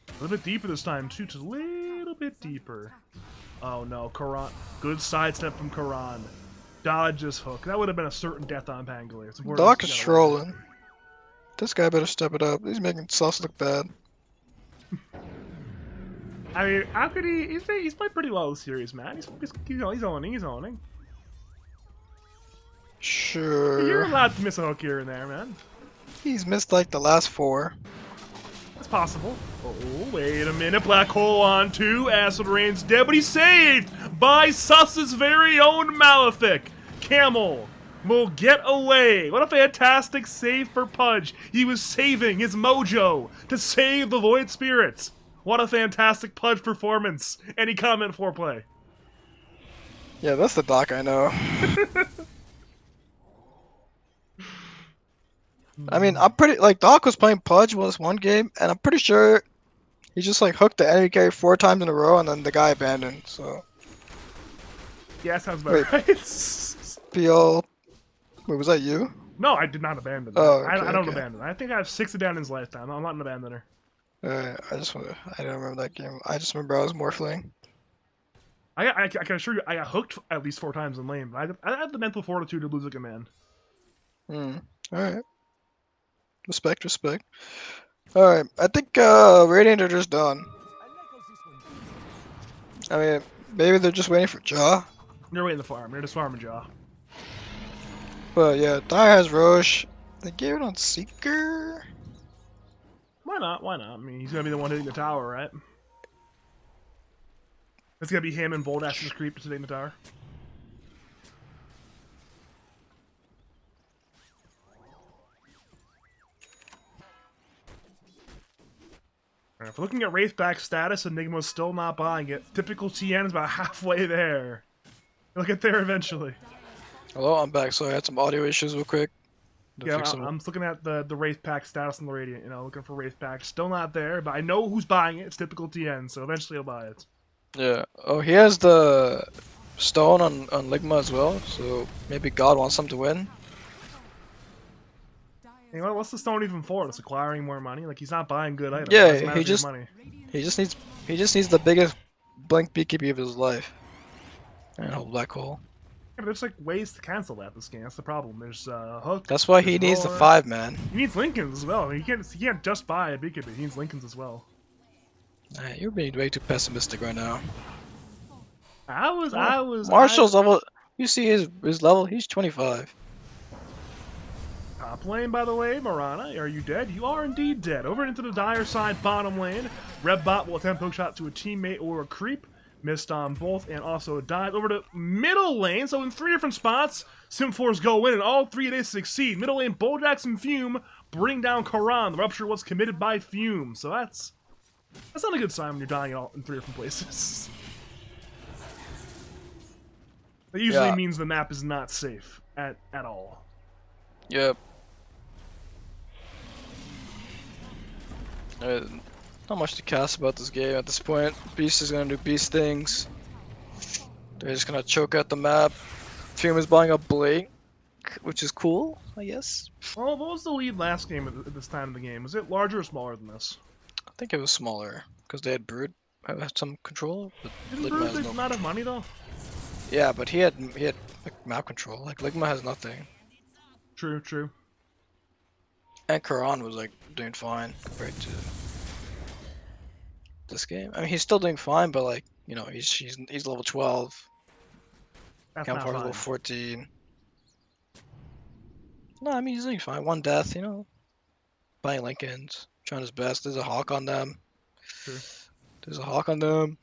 A little bit deeper this time, too. Just a little bit deeper. Oh no, Karan. Good sidestep from Karan. Dodges hook. That would have been a certain death on Pangolier. Doc is trolling. This guy better step it up. He's making Sus look bad. I mean, how could he? He's played pretty well this series, man. He's owning. Sure. You're allowed to miss a hook here and there, man. He's missed like the last 4. It's possible. Oh, wait a minute. Black hole on 2. Acid Rain's dead, but he's saved by Sus's very own Malefic. Camel will get away. What a fantastic save for Pudge. He was saving his mojo to save the Void Spirits. What a fantastic Pudge performance. Any comment, Fourplay? Yeah, that's the Doc I know. I mean, I'm pretty like Doc was playing Pudge was one game, and I'm pretty sure he just like hooked the enemy carry 4 times in a row, and then the guy abandoned. So Yeah, sounds about right. PL, wait, was that you? No, I did not abandon. Oh, I okay, don't okay. abandon. I think I have 6 abandons lifetime. I'm not an abandoner. I don't remember that game. I just remember I was morphling. I can assure you, I got hooked at least 4 times in lane. But I have the mental fortitude to lose like a man. Alright. Respect. Alright, I think Radiant are just done. I mean, maybe they're just waiting for Jaw. You're waiting the farm. You're just farming Jaw. But yeah, Dire has Roche. They gave it on Seeker. Why not? I mean, he's gonna be the one hitting the tower, right? It's gonna be him and Bold Ash's creep hitting the tower. Alright, if we're looking at Wraithback status, Enigma's still not buying it. Typical TN is about halfway there. He'll get there eventually. Hello, I'm back. Sorry, I had some audio issues real quick. Yeah, I'm just looking at the Wraithpack status on the Radiant, you know, looking for Wraithpack. Still not there, but I know who's buying it. It's typical TN, so eventually he'll buy it. Yeah. Oh, he has the stone on Ligma as well, so maybe God wants him to win. Hey, what's the stone even for? It's acquiring more money. Like he's not buying good items. Yeah, It doesn't matter he if you have just- money. He just needs the biggest blink BKB of his life. And a black hole. Yeah, but there's like ways to cancel that this game. That's the problem. There's hook. That's why he there's needs the roar. 5, man. He needs Lincolns as well. I mean, he can't just buy a BKB. He needs Lincolns as well. You're being way too pessimistic right now. I, Marshall's level. You see his level? He's 25. Top lane, by the way, Marana, are you dead? You are indeed dead. Over into the Dire side bottom lane. Rebbot will attempt hook shot to a teammate or a creep. Missed on both and also died. Over to middle lane, so in 3 different spots, Simpforce go in and all 3 they succeed. Middle lane, Bojax and Fume bring down Karan. The rupture was committed by Fume, so that's not a good sign when you're dying in 3 different places. That usually means the map is not safe at all. Yep. Not much to cast about this game at this point. Beast is gonna do beast things. They're just gonna choke out the map. Fume is buying a blink, which is cool, I guess. Well, what was the lead last game at this time of the game? Was it larger or smaller than this? I think it was smaller because they had Brood. I had some control, but Didn't Ligma Bruce has no. not have money though? Yeah, but he had like map control. Like Ligma has nothing. True. And Karan was like doing fine compared to this game. I mean, he's still doing fine, but like you know, he's level 12. That's Campfire not level fine. 14. No, I mean he's doing fine. One death, you know. Playing Lincolns, trying his best. There's a hawk on them. Sure. There's a hawk on them.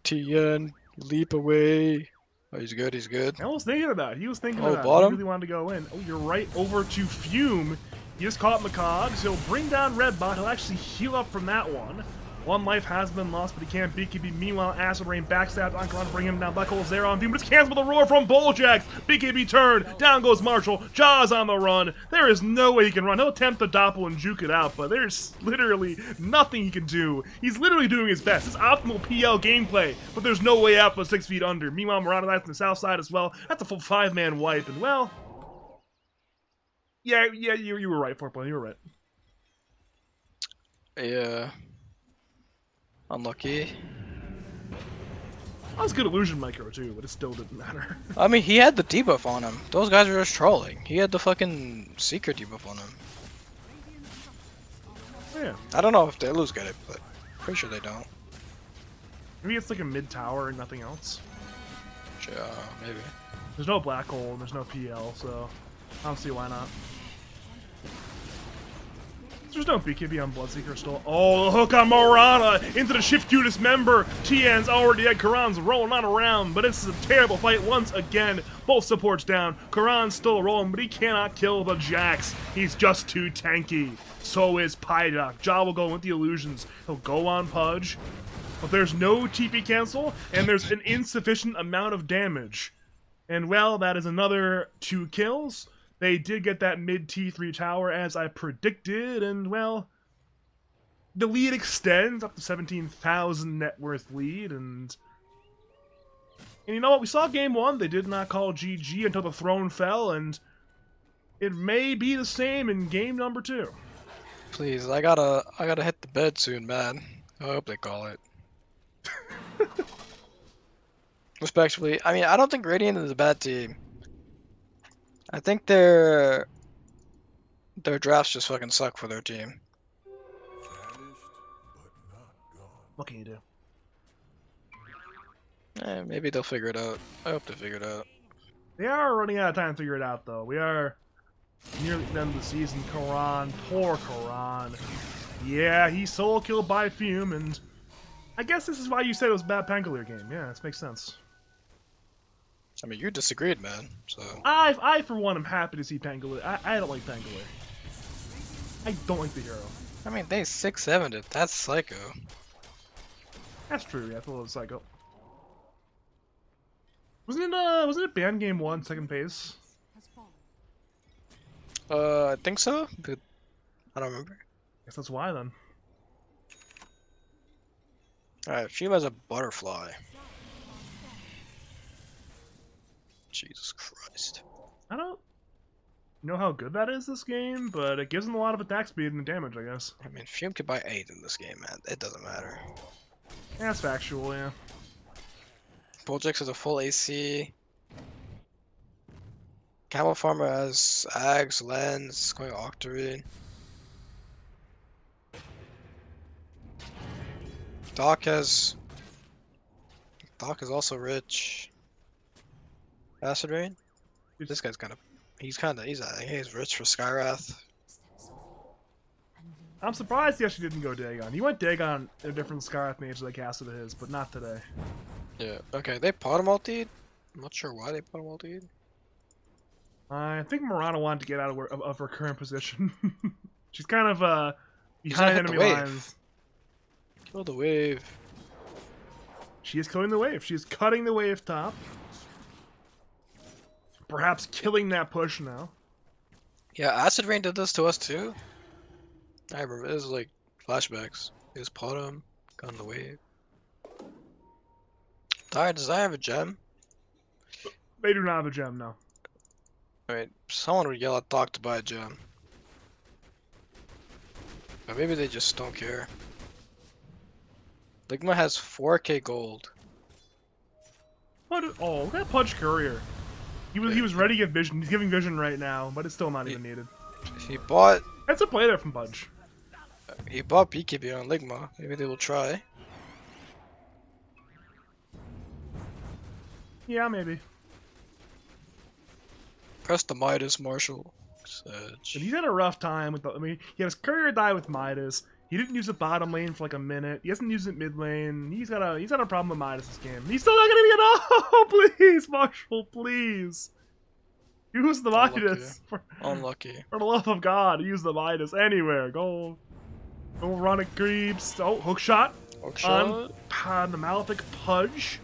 TN, leap away. Oh, he's good. He's good. I was thinking about it. He was thinking Oh, about it. He bottom? really wanted to go in. Oh, you're right over to Fume. He just caught in the cogs. He'll bring down Redbot. He'll actually heal up from that one. One life has been lost, but he can't beat BKB. Meanwhile, Acid Rain backstabs on Karan to bring him down. Black Hole's there on Fume, but it's canceled with a roar from Bulljax. BKB turned. Down goes Marshall. Jaws on the run. There is no way he can run. He'll attempt to doppel and juke it out, but there's literally nothing he can do. He's literally doing his best. It's optimal PL gameplay, but there's no way out but 6 feet under. Meanwhile, Murata Knight's on the south side as well. That's a full 5-man wipe, and well... Yeah, you were right, Fourplayy. You were right. Yeah. Unlucky. That was a good illusion micro too, but it still didn't matter. I mean, he had the debuff on him. Those guys were just trolling. He had the fucking secret debuff on him. Yeah. I don't know if they lose get it, but pretty sure they don't. Maybe it's like a mid tower and nothing else. Yeah, maybe. There's no black hole and there's no PL, so I don't see why not. There's no BKB on Bloodseeker still. Oh, the hook on Morana into the Shift Q dismember. Tian's already dead. Karan's rolling on around, but it's a terrible fight once again. Both supports down. Karan's still rolling, but he cannot kill the Jax. He's just too tanky. So is Pydock. Ja will go with the illusions. He'll go on Pudge, but there's no TP cancel, and there's an insufficient amount of damage. And well, that is another 2 kills. They did get that mid T3 tower as I predicted, and well, the lead extends up to 17,000 net worth lead, and you know what? We saw game 1. They did not call GG until the throne fell, and it may be the same in game number 2. Please, I gotta hit the bed soon, man. I hope they call it. Respectfully, I mean, I don't think Radiant is a bad team. I think their drafts just fucking suck for their team. What can you do? Maybe they'll figure it out. I hope they figure it out. They are running out of time to figure it out, though. We are nearly the end of the season. Karan, poor Karan. Yeah, he's solo killed by Fume, and I guess this is why you said it was a bad Pangolier game. Yeah, this makes sense. I mean, you disagreed, man. So I for one, am happy to see Pangolier. I don't like Pangolier. I don't like the hero. I mean, they 6-7'd it. That's psycho. That's true. Yeah, it's a little psycho. Wasn't it banned game 1, second phase? Has fallen. I think so, but I don't remember. Guess that's why then. Alright, Fume has a butterfly. Jesus Christ. I don't know how good that is this game, but it gives him a lot of attack speed and damage, I guess. I mean, Fume could buy 8 in this game, man. It doesn't matter. Yeah, that's factual, yeah. Bulljax has a full AC. Camel Farmer has Ags, Lens, going Octarine. Doc is also rich. Acid Rain? This guy's he's rich for Skyrath. I'm surprised he actually didn't go Dagon. He went Dagon in a different Scarlet Mage that they casted of his, but not today. Yeah, okay, they pot him ultied. I'm not sure why they pot him ultied. I think Murata wanted to get out of her current position. She's kind of gonna behind hit the enemy wave. lines. Kill the wave. She is killing the wave. She is cutting the wave top. Perhaps killing that push now. Yeah, Acid Rain did this to us too. I remember, it was like flashbacks. He just pot him, got in the wave. Does I have a gem? They do not have a gem, no. Alright, someone would yell at Doc to buy a gem. But maybe they just don't care. Ligma has 4k gold. What? Oh, look at Punch Courier. He was ready to get vision. He's giving vision right now, but it's still not even needed. He bought That's a play there from Punch. BKB on Ligma. Maybe they will try. Yeah, maybe. Press the Midas, Marshall. Sedge. And he's had a rough time with the. I mean, he had his courier die with Midas. He didn't use the bottom lane for like a minute. He hasn't used it mid lane. He's got a problem with Midas this game. He's still not gonna get oh please, Marshall, please. Use the Midas. Unlucky. For the love of God, use the Midas anywhere. Go run it creeps. Oh, hook shot. Hook shot. On the Malefic Pudge.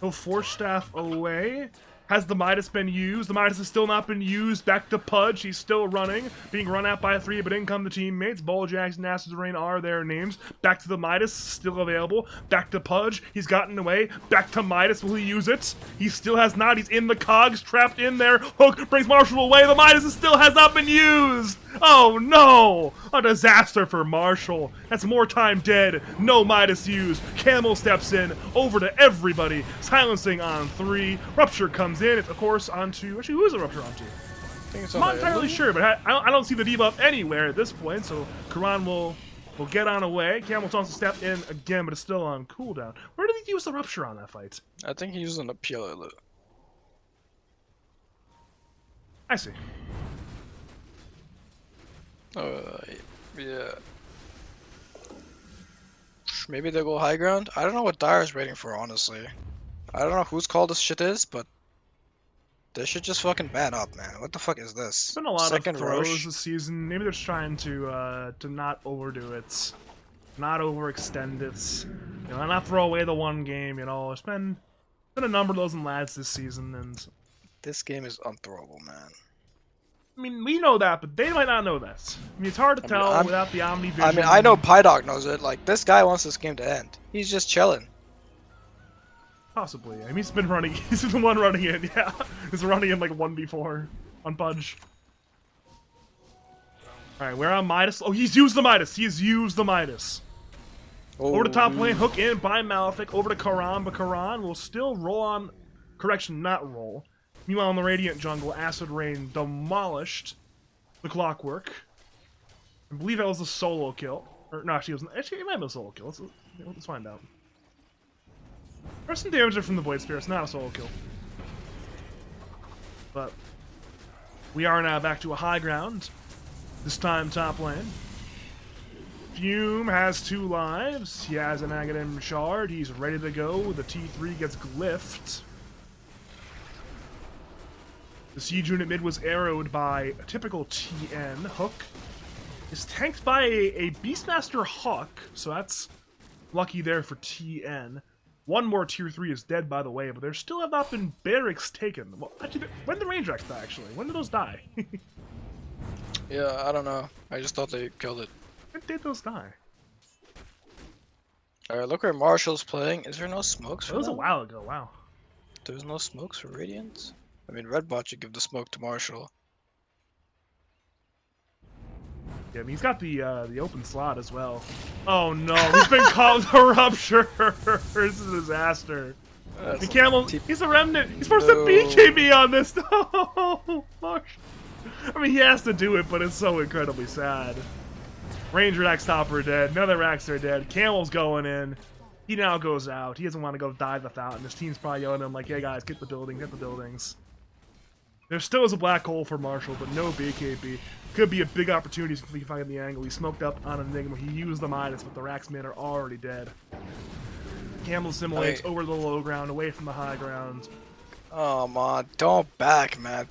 He'll Force Staff away. Has the Midas been used? The Midas has still not been used. Back to Pudge. He's still running. Being run at by a 3, but in come the teammates. Bulljax and Acid Rain are their names. Back to the Midas. Still available. Back to Pudge. He's gotten away. Back to Midas. Will he use it? He still has not. He's in the cogs. Trapped in there. Hook brings Marshall away. The Midas still has not been used. Oh no! A disaster for Marshall. That's more time dead. No Midas used. Camel steps in. Over to everybody. Silencing on 3. Rupture comes in. It's of course onto. Actually, who is the Rupture onto? I think it's I'm not entirely sure, but I don't see the debuff anywhere at this point. So Karan will get on away. Camel wants to step in again, but it's still on cooldown. Where did he use the Rupture on that fight? I think he used an appeal. I see. Yeah. Maybe they'll go high ground? I don't know what Dire's waiting for, honestly. I don't know whose call this shit is, but they should just fucking ban up, man. What the fuck is this? There's been a lot Second of throws Roche? this season. Maybe they're just trying to not overdo it, not overextend it. You know, not throw away the one game. You know, there's been a number of those in lads this season, and This game is unthrowable, man. I mean, we know that, but they might not know that. I mean, it's hard to tell without the Omni Vision. I mean, I know Pydog knows it. Like, this guy wants this game to end. He's just chilling. Possibly. I mean, he's been running. He's the one running in. Yeah, he's running in like 1v4 on Pudge. All right, we're on Midas. Oh, he's used the Midas. He has used the Midas. Oh, Over to top lane, hook in by Malefic. Over to Karan, but Karan will still roll on. Correction, not roll. Meanwhile, in the Radiant jungle, Acid Rain demolished the Clockwork. I believe that was a solo kill. Or, no, actually, it might have been a solo kill. Let's find out. There's some damage there from the Blade Spear. It's not a solo kill. But we are now back to a high ground. This time, top lane. Fume has 2 lives. He has an Aghanim Shard. He's ready to go. The T3 gets glyphed. The siege unit mid was arrowed by a typical TN. Hook is tanked by a Beastmaster Hawk, so that's lucky there for TN. One more tier 3 is dead, by the way, but there still have not been barracks taken. Well, actually, when did Range Racks die, actually? When did those die? Yeah, I don't know. I just thought they killed it. When did those die? Alright, look where Marshall's playing. Is there no smokes for That was a them? while ago, wow. There's no smokes for Radiant? I mean, Redbot should give the smoke to Marshall. Yeah, I mean, he's got the open slot as well. Oh no, he's been called a Rupture! This is a disaster. The Camel, he's a Remnant! He's forced to BKB on this! No! I mean, he has to do it, but it's so incredibly sad. Ranger Rack Stopper dead, none of the racks are dead, Camel's going in. He now goes out, he doesn't want to go dive the fountain. His team's probably yelling at him like, hey guys, get the building, get the buildings. There still is a black hole for Marshall, but no BKB. Could be a big opportunity if he can find the angle. He smoked up on Enigma. He used the Midas, but the Rax men are already dead. Camel assimilates over the low ground, away from the high ground. Oh man, don't back, man. And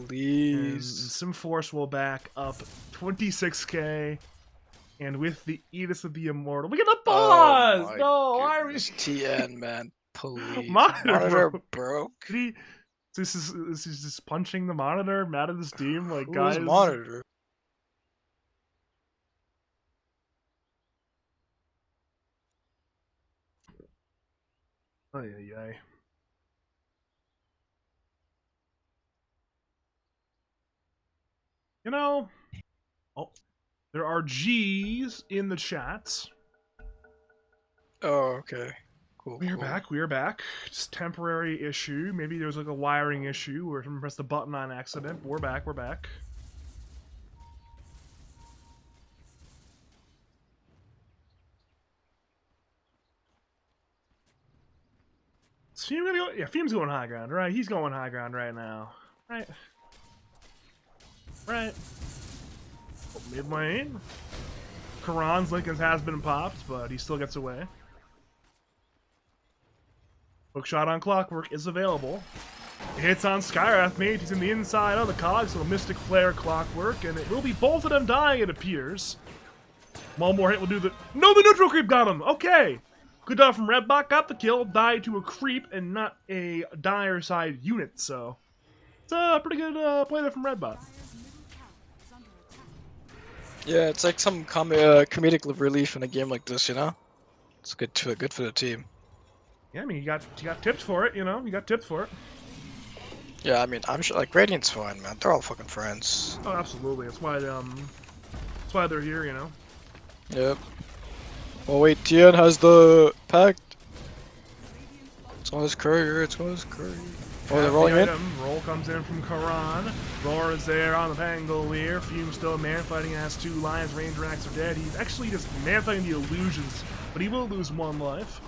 Please. Simpforce will back up 26k. And with the Edict of the Immortal, we get a pause! my No, why are we... goodness, TN, man. Please. Monitor broke. Did he... This is just punching the monitor, mad at his team, like Who's guys. monitor? Ay, ay, ay. You know, oh, there are G's in the chats. Oh, okay. Cool. We are cool. back. We are back. Just temporary issue. Maybe there's like a wiring issue or someone pressed the button on accident. But we're back. We're back. Is Fume gonna go? Yeah, Fume's going high ground, right? He's going high ground right now. Right Alright. Mid lane. Karan's Lincoln's has been popped, but he still gets away. Hookshot on Clockwork is available. It hits on Skywrath Mage. He's in the inside of the cog, so Mystic Flare Clockwork, and it will be both of them dying, it appears. One more hit will do the... No, the neutral creep got him! Okay! Good job from Redbot, got the kill, died to a creep and not a dire side unit, so... It's a pretty good play there from Redbot. Yeah, it's like some comedic relief in a game like this, you know? It's good for the team. Yeah, I mean, you got tips for it, you know? You got tips for it. Yeah, I mean, I'm sure, like, Radiant's fine, man. They're all fucking friends. Oh, absolutely. That's why they're here, you know? Yep. Oh wait, Tien has the pact. It's on his courier, it's on his courier. Oh, they're rolling in. Roll comes in from Karan. Roar is there on the Pangolier. Fume still man fighting, has 2 lions. Range racks are dead. He's actually just man fighting the illusions, but he will lose 1 life.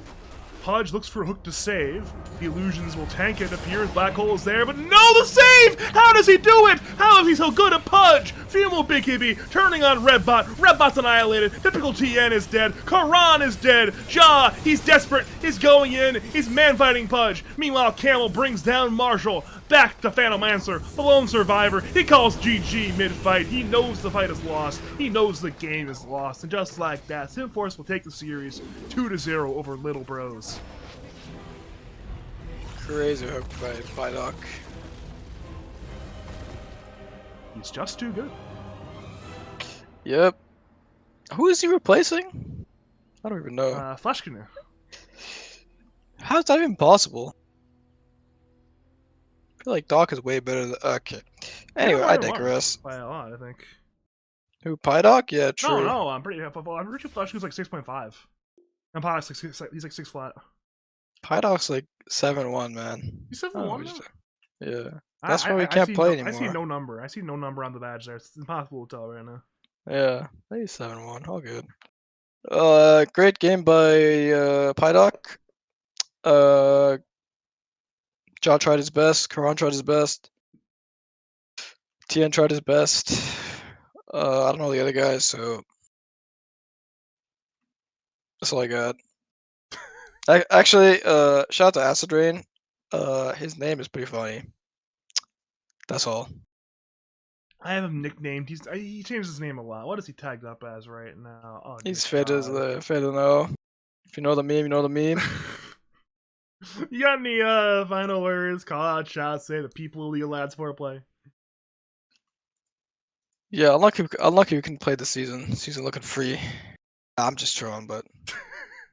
Pudge looks for a hook to save. The illusions will tank it. Appears Black Hole is there, but no, the save! How does he do it? How is he so good at Pudge? Fumo Big Hibby turning on Redbot. Redbot's annihilated. Typical TN is dead. Karan is dead. Ja, he's desperate. He's going in. He's man fighting Pudge. Meanwhile, Camel brings down Marshall. Back to Phantom Answer, the lone survivor. He calls GG mid-fight. He knows the fight is lost. He knows the game is lost. And just like that, Simpforce will take the series 2-0 over Little Bros. Crazy hook by Doc. He's just too good. Yep. Who is he replacing? I don't even know. Fleshkinu. How's that even possible? I feel like Doc is way better than... Okay. Anyway, I digress. By a lot, I think. Who, Pydoc? Yeah, true. No, I'm pretty sure Fleshkinu's like 6.5. And Pydock's like 6, he's like 6 flat. Pydoc's like 7-1, man. He's 7-1 now? Yeah. That's why we can't play anymore. I see no number. I see no number on the badge there. It's impossible to tell right now. Yeah, he's 7-1. All good. Great game by Pydoc. Ja tried his best. Karan tried his best. Tien tried his best. I don't know the other guys, so that's all I got. Actually, shout out to Acid Rain. His name is pretty funny. That's all. I have him nicknamed. He changed his name a lot. What is he tagged up as right now? Oh, He's fair to know. If you know the meme, you know the meme. You got any final words, call out, shout, say the people of League of Lads Fourplayy? Yeah, unlucky we can play this season. Season looking free. I'm just trolling, but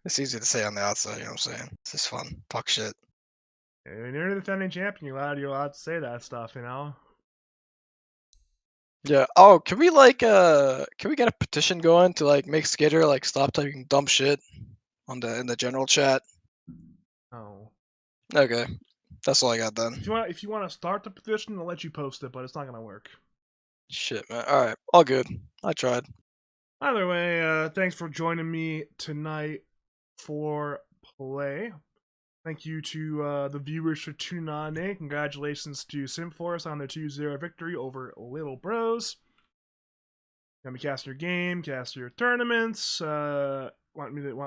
it's easy to say on the outside, you know what I'm saying? It's just fun. Talk shit. When you're the defending champion, you're allowed to say that stuff, you know? Yeah. Oh, can we get a petition going to like make Skitter like stop typing dumb shit in the general chat? Oh. Okay. That's all I got then. If you want to start the petition, I'll let you post it, but it's not gonna work. Shit, man. Alright. All good. I tried. Either way, thanks for joining me tonight for Play. Thank you to the viewers for tuning on in. Congratulations to Simpforce on their 2-0 victory over Little Bros. You want me to cast your game, cast your tournaments, want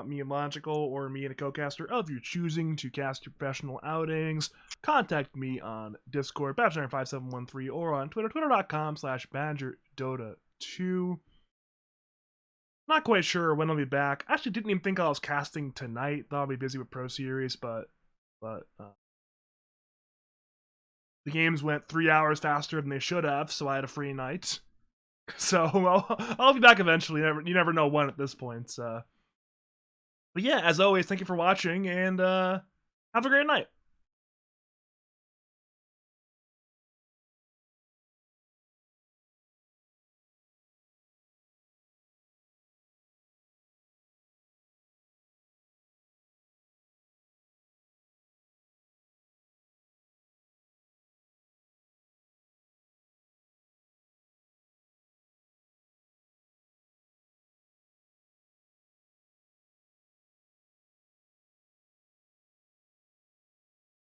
me in Logical or me and a co-caster of your choosing to cast your professional outings, contact me on Discord, Badger5713, or on Twitter, twitter.com/BadgerDota2. Not quite sure when I'll be back. I actually didn't even think I was casting tonight. Thought I'd be busy with Pro Series, but the games went 3 hours faster than they should have, so I had a free night. So I'll be back eventually. You never know when at this point. But yeah, as always, thank you for watching, and have a great night.